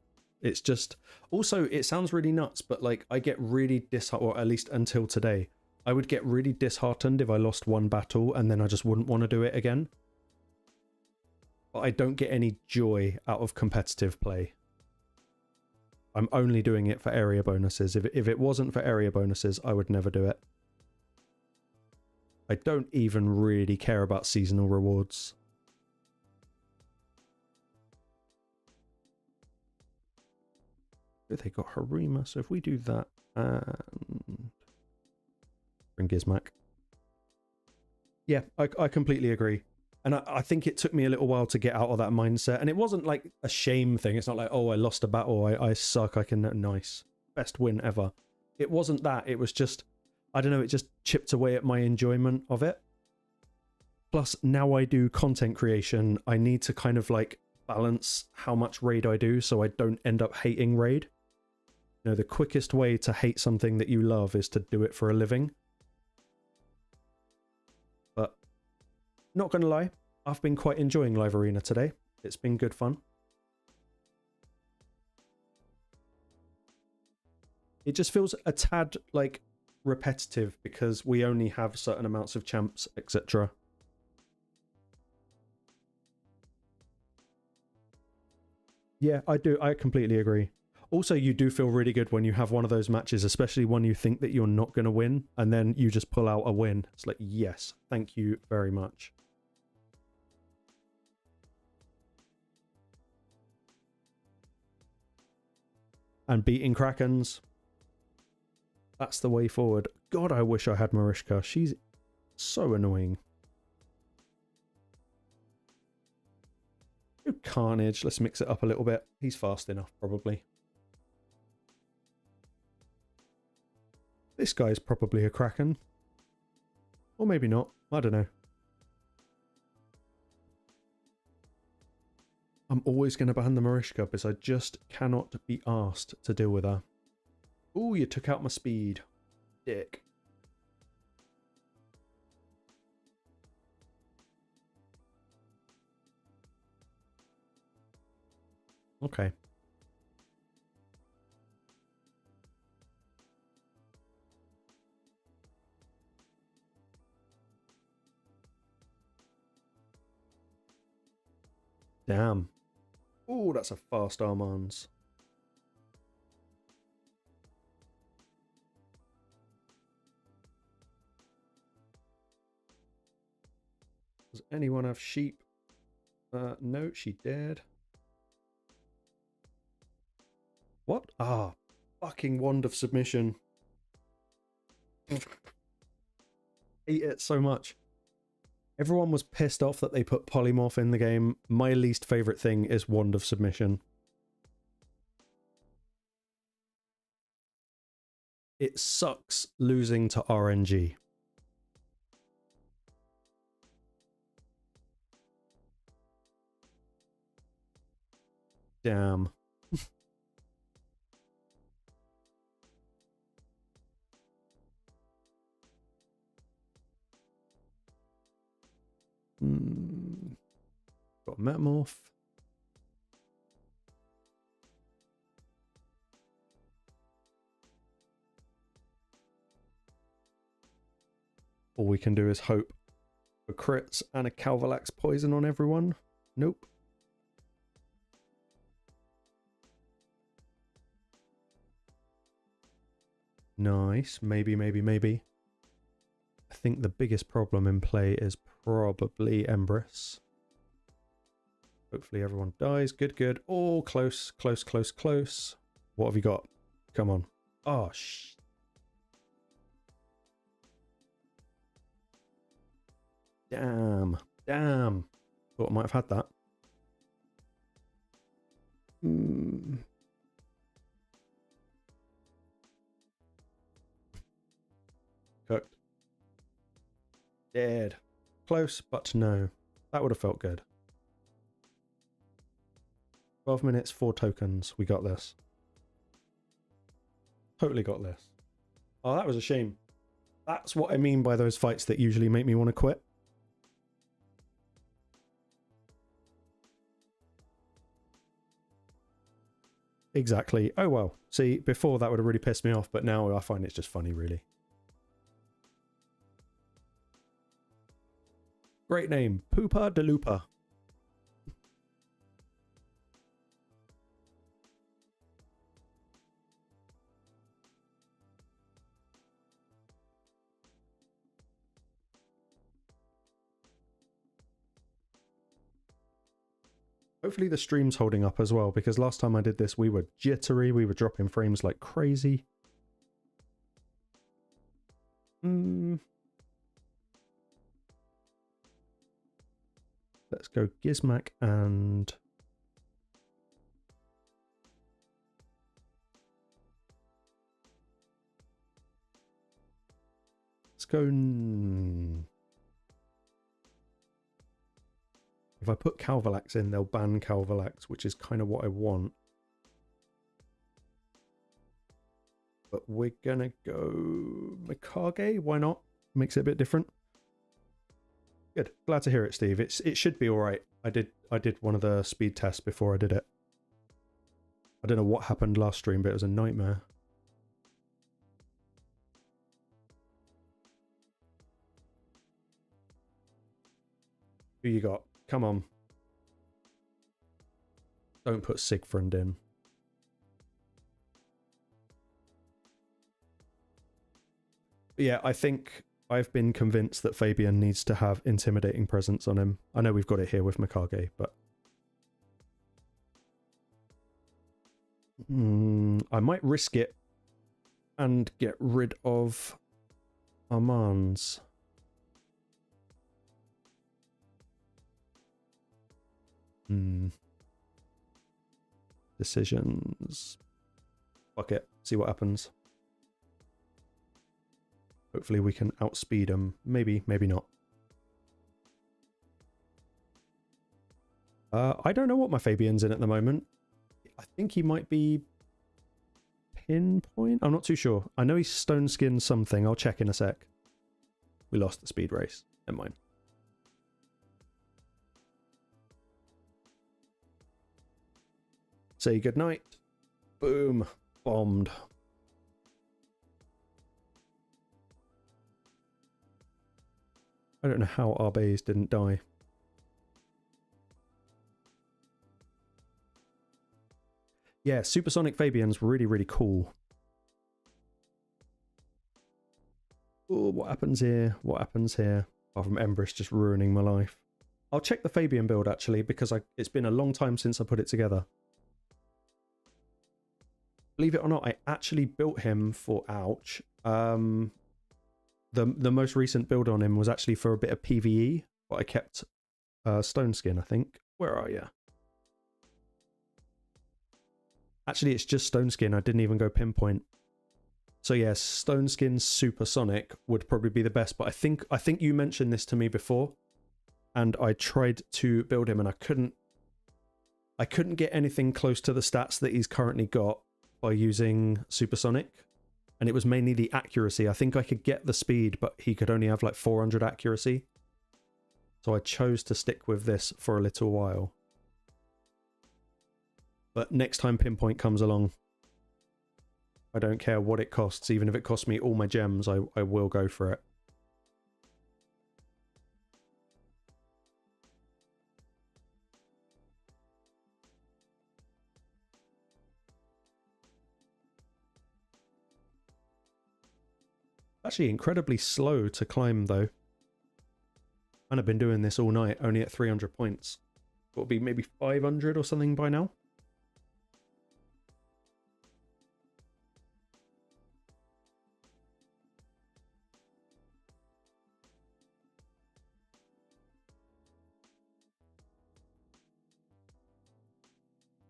It's just, also, it sounds really nuts, but like I get really disheartened, or at least until today, I would get really disheartened if I lost one battle and then I just wouldn't want to do it again. But I don't get any joy out of competitive play. I'm only doing it for area bonuses. If it wasn't for area bonuses, I would never do it. I don't even really care about seasonal rewards. They got Harima, so if we do that and bring Gizmac. Yeah, I completely agree. And I think it took me a little while to get out of that mindset. And it wasn't like a shame thing. It's not like, oh, I lost a battle. I suck. I can... Nice. Best win ever. It wasn't that. It was just, I don't know, it just chipped away at my enjoyment of it. Plus, now I do content creation. I need to kind of like balance how much raid I do so I don't end up hating raid. You know, the quickest way to hate something that you love is to do it for a living. But not gonna lie, I've been quite enjoying live arena today. It's been good fun. It just feels a tad like repetitive because we only have certain amounts of champs, etc. Yeah, I do. I completely agree. Also, you do feel really good when you have one of those matches, especially when you think that you're not going to win, and then you just pull out a win. It's like, yes, thank you very much. And beating Krakens. That's the way forward. God, I wish I had Marishka. She's so annoying. Carnage. Let's mix it up a little bit. He's fast enough, probably. This guy's probably a Kraken. Or maybe not. I don't know. I'm always going to ban the Marishka because I just cannot be asked to deal with her. Ooh, you took out my speed. Dick. Okay. Damn. Ooh, that's a fast Armans. Does anyone have sheep? No, she dared. What? Ah, fucking wand of submission. hate it so much. Everyone was pissed off that they put polymorph in the game. My least favorite thing is Wand of Submission. It sucks losing to RNG. Damn. Got Metamorph. All we can do is hope for crits and a Calvalax poison on everyone. Nope. Nice. Maybe, maybe, maybe. I think the biggest problem in play is probably Empress. Hopefully everyone dies. Good, good. Oh, close, close, close, close. What have you got? Come on. Oh, damn. Damn. Thought I might have had that. Cooked. Dead. Close, but no. That would have felt good. 12 minutes, 4 tokens. We got this. Totally got this. Oh, that was a shame. That's what I mean by those fights that usually make me want to quit. Exactly. Oh, well. See, before that would have really pissed me off, but now I find it's just funny, really. Great name. Poopa de Lupa. Hopefully the stream's holding up as well, because last time I did this we were jittery, we were dropping frames like crazy. Let's go Gizmac and... Let's go... If I put Calvalax in, they'll ban Calvalax, which is kind of what I want. But we're gonna go Mikage. Why not? Makes it a bit different. Good. Glad to hear it, Steve. It should be all right. I did one of the speed tests before I did it. I don't know what happened last stream, but it was a nightmare. Who you got? Come on. Don't put Sigfried in. But yeah, I think I've been convinced that Fabian needs to have intimidating presence on him. I know we've got it here with Mikage, but... I might risk it and get rid of Armand's. Decisions. Fuck it. See what happens. Hopefully we can outspeed him. Maybe, maybe not. I don't know what my Fabian's in at the moment. I think he might be Pinpoint. I'm not too sure. I know he's Stone Skin something. I'll check in a sec. We lost the speed race. Never mind. Say goodnight. Boom. Bombed. I don't know how Arbeys didn't die. Yeah, Supersonic Fabian's really, really cool. Oh, what happens here? What happens here? Apart from Empress just ruining my life. I'll check the Fabian build actually, because it's been a long time since I put it together. Believe it or not, I actually built him for Ouch. The The most recent build on him was actually for a bit of PvE, but I kept Stone Skin, I think. Where are you? Actually, it's just Stone Skin. I didn't even go pinpoint. So yes, Stone Skin Supersonic would probably be the best, but I think you mentioned this to me before, and I tried to build him and I couldn't get anything close to the stats that he's currently got by using Supersonic. And it was mainly the accuracy. I think I could get the speed, but he could only have like 400 accuracy. So I chose to stick with this for a little while. But next time Pinpoint comes along, I don't care what it costs. Even if it costs me all my gems, I will go for it. Actually incredibly slow to climb though. And I've been doing this all night, only at 300 points. It'll be maybe 500 or something by now.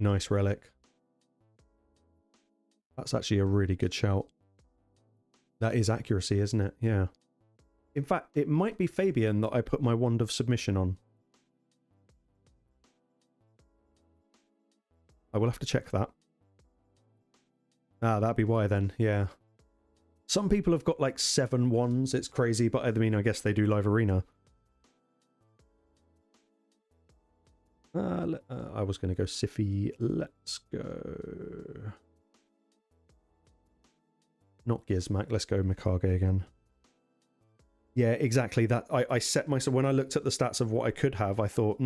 Nice relic. That's actually a really good shout. That is accuracy, isn't it? Yeah. In fact, it might be Fabian that I put my Wand of Submission on. I will have to check that. Ah, that'd be why then, yeah. Some people have got like 7 wands, it's crazy, but I mean, I guess they do live arena. I was going to go Siffy. Let's go... Not Gizmak, let's go Mikage again. Yeah, exactly. That I set myself... When I looked at the stats of what I could have, I thought,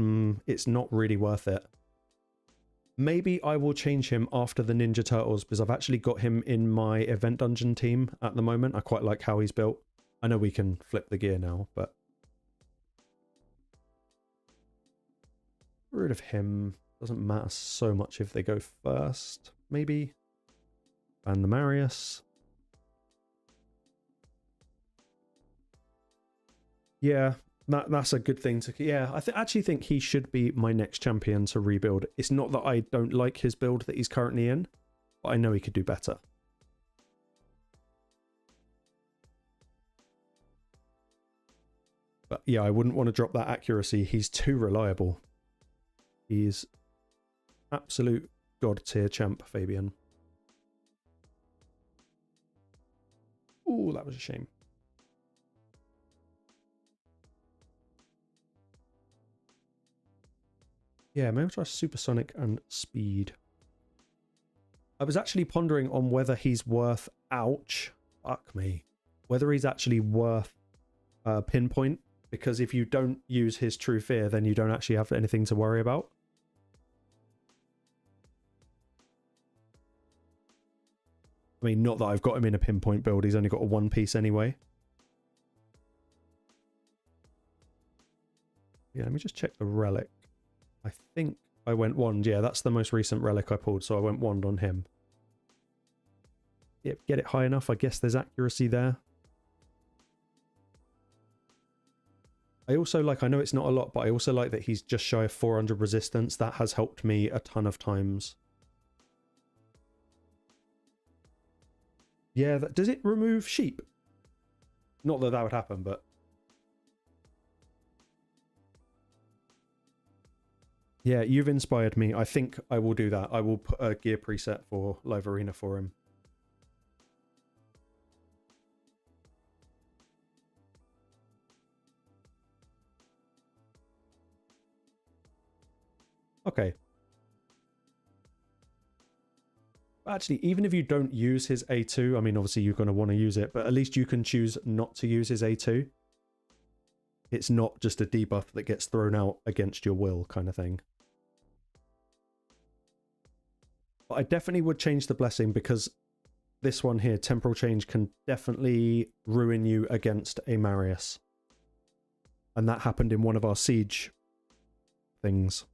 it's not really worth it. Maybe I will change him after the Ninja Turtles, because I've actually got him in my event dungeon team at the moment. I quite like how he's built. I know we can flip the gear now, but... Rid of him. Doesn't matter so much if they go first. Maybe. Ban the Marius. Yeah, that's a good thing to... Yeah, I actually think he should be my next champion to rebuild. It's not that I don't like his build that he's currently in, but I know he could do better. But yeah, I wouldn't want to drop that accuracy. He's too reliable. He's absolute god tier champ, Fabian. Ooh, that was a shame. Yeah, maybe I'll try Supersonic and Speed. I was actually pondering on whether he's worth... Ouch. Fuck me. Whether he's actually worth Pinpoint. Because if you don't use his True Fear, then you don't actually have anything to worry about. I mean, not that I've got him in a Pinpoint build. He's only got a 1 piece anyway. Yeah, let me just check the relic. I think I went Wand. Yeah, that's the most recent relic I pulled, so I went Wand on him. Yep, get it high enough. I guess there's accuracy there. I also like, I know it's not a lot, but I also like that he's just shy of 400 resistance. That has helped me a ton of times. Yeah, does it remove sheep? Not that that would happen, but... Yeah, you've inspired me. I think I will do that. I will put a gear preset for Live Arena for him. Okay. Actually, even if you don't use his A2, I mean, obviously you're going to want to use it, but at least you can choose not to use his A2. It's not just a debuff that gets thrown out against your will kind of thing. But I definitely would change the blessing because this one here, Temporal Change, can definitely ruin you against a Marius. And that happened in one of our siege things.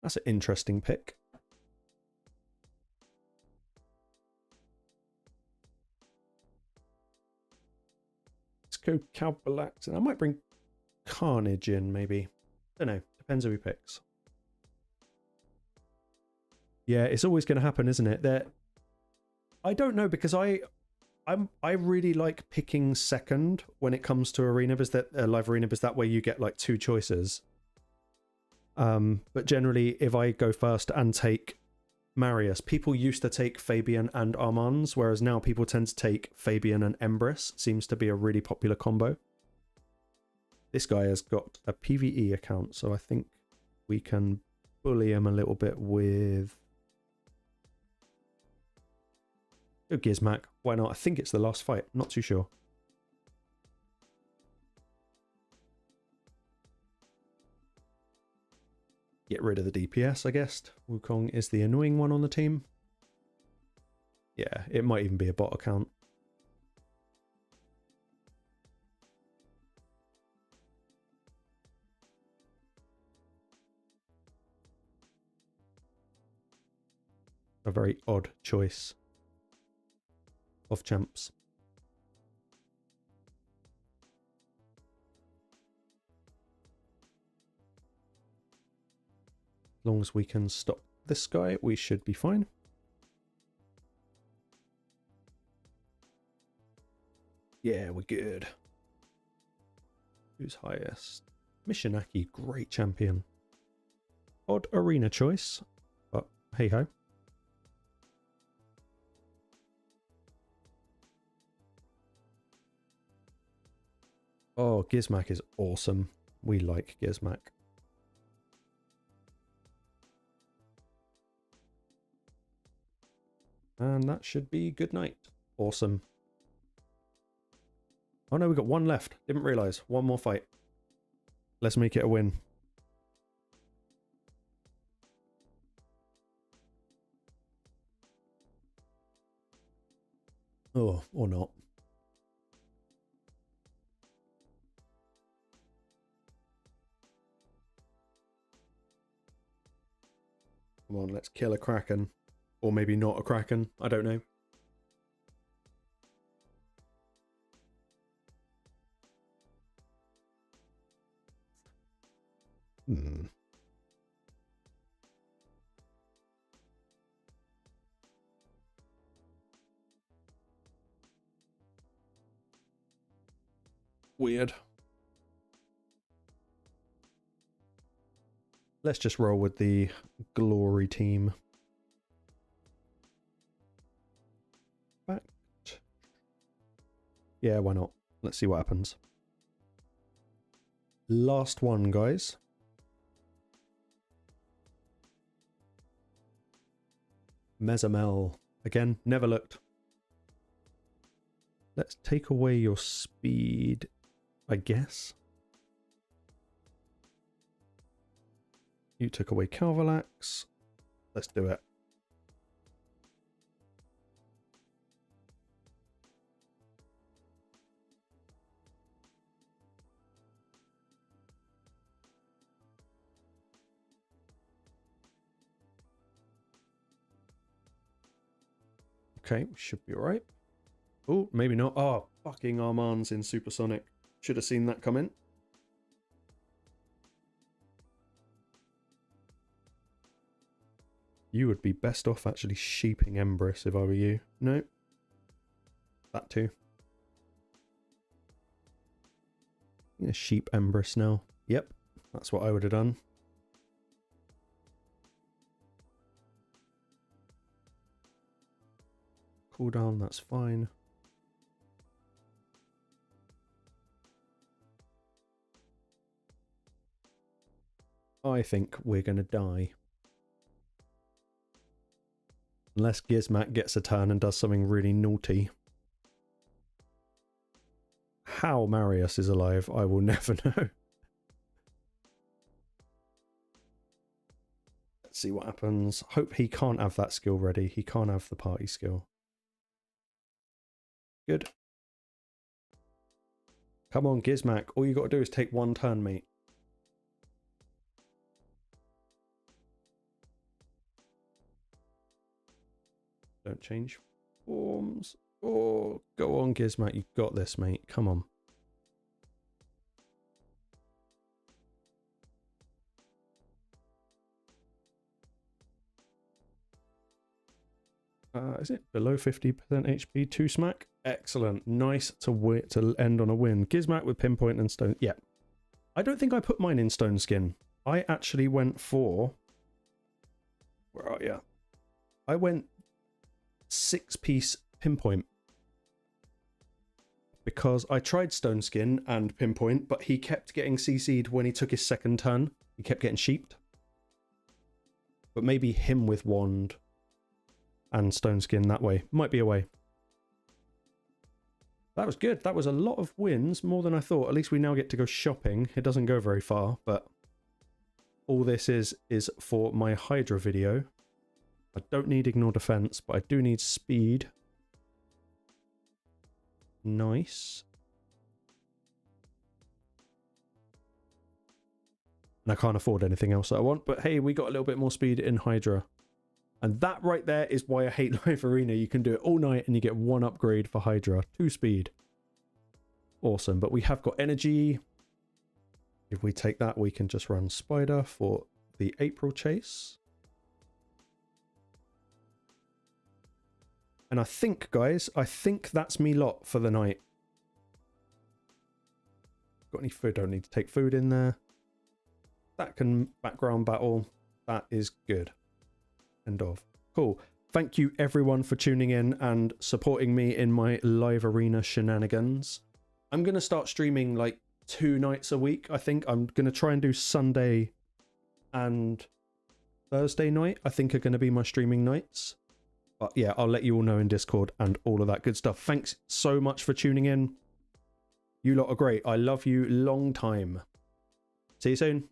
That's an interesting pick. go Calbalax. And I might bring Carnage in, maybe. Don't know. Depends who he picks. Yeah, it's always going to happen, isn't it? I don't know, because I really like picking second when it comes to arena, because that live arena, because that way you get like 2 choices. But generally, if I go first and take Marius, people used to take Fabian and Armand's, whereas now people tend to take Fabian and Embrys. Seems to be a really popular combo. This guy has got a PvE account, so I think we can bully him a little bit with... Go Gizmac. Why not? I think it's the last fight. Not too sure. Get rid of the DPS, I guess. Wukong is the annoying one on the team. Yeah, it might even be a bot account. A very odd choice of champs. As long as we can stop this guy, we should be fine. Yeah, we're good. Who's highest? Mishinaki, great champion. Odd arena choice, but hey ho. Oh, Gizmac is awesome. We like Gizmac. And that should be good night. Awesome. Oh no, we got 1 left. Didn't realise. 1 more fight. Let's make it a win. Oh, or not. Come on, let's kill a Kraken. Or maybe not a Kraken. I don't know. Weird. Let's just roll with the glory team. Fact. Yeah, why not? Let's see what happens. Last one, guys. Mezamel. Again, never looked. Let's take away your speed, I guess. You took away Calvalax. Let's do it. Okay, should be alright. Oh, maybe not. Oh, fucking Armand's in Supersonic. Should have seen that come in. You would be best off actually sheeping Embrys if I were you. No. That too. I'm gonna sheep Embrys now. Yep, that's what I would have done. Cooldown, that's fine. I think we're gonna die. Unless Gizmac gets a turn and does something really naughty. How Marius is alive, I will never know. Let's see what happens. Hope he can't have that skill ready. He can't have the party skill. Good. Come on, Gizmac. All you got to do is take 1 turn, mate. Don't change forms. Oh, go on, Gizmac. You got this, mate. Come on. Is it below 50% HP? 2 smack? Excellent. Nice to end on a win. Gizmac with pinpoint and stone. Yeah. I don't think I put mine in stone skin. I actually went for... Where are you? I went 6-piece pinpoint. Because I tried stone skin and pinpoint, but he kept getting CC'd when he took his second turn. He kept getting sheeped. But maybe him with wand and stone skin that way. Might be a way. That was good. That was a lot of wins, more than I thought. At least we now get to go shopping. It doesn't go very far, but all this is for my Hydra video. I don't need ignore defense, but I do need speed. Nice. And I can't afford anything else that I want, but hey, we got a little bit more speed in Hydra. And that right there is why I hate Live Arena. You can do it all night and you get 1 upgrade for Hydra. 2 speed. Awesome. But we have got energy. If we take that, we can just run Spider for the April chase. And I think, guys, I think that's me lot for the night. Got any food? Don't need to take food in there. That can background battle. That is good. End of. Cool. Thank you everyone for tuning in and supporting me in my Live Arena shenanigans. I'm going to start streaming like 2 nights a week. I think I'm going to try and do Sunday and Thursday night. I think are going to be my streaming nights. But yeah, I'll let you all know in Discord and all of that good stuff. Thanks so much for tuning in. You lot are great. I love you long time. See you soon.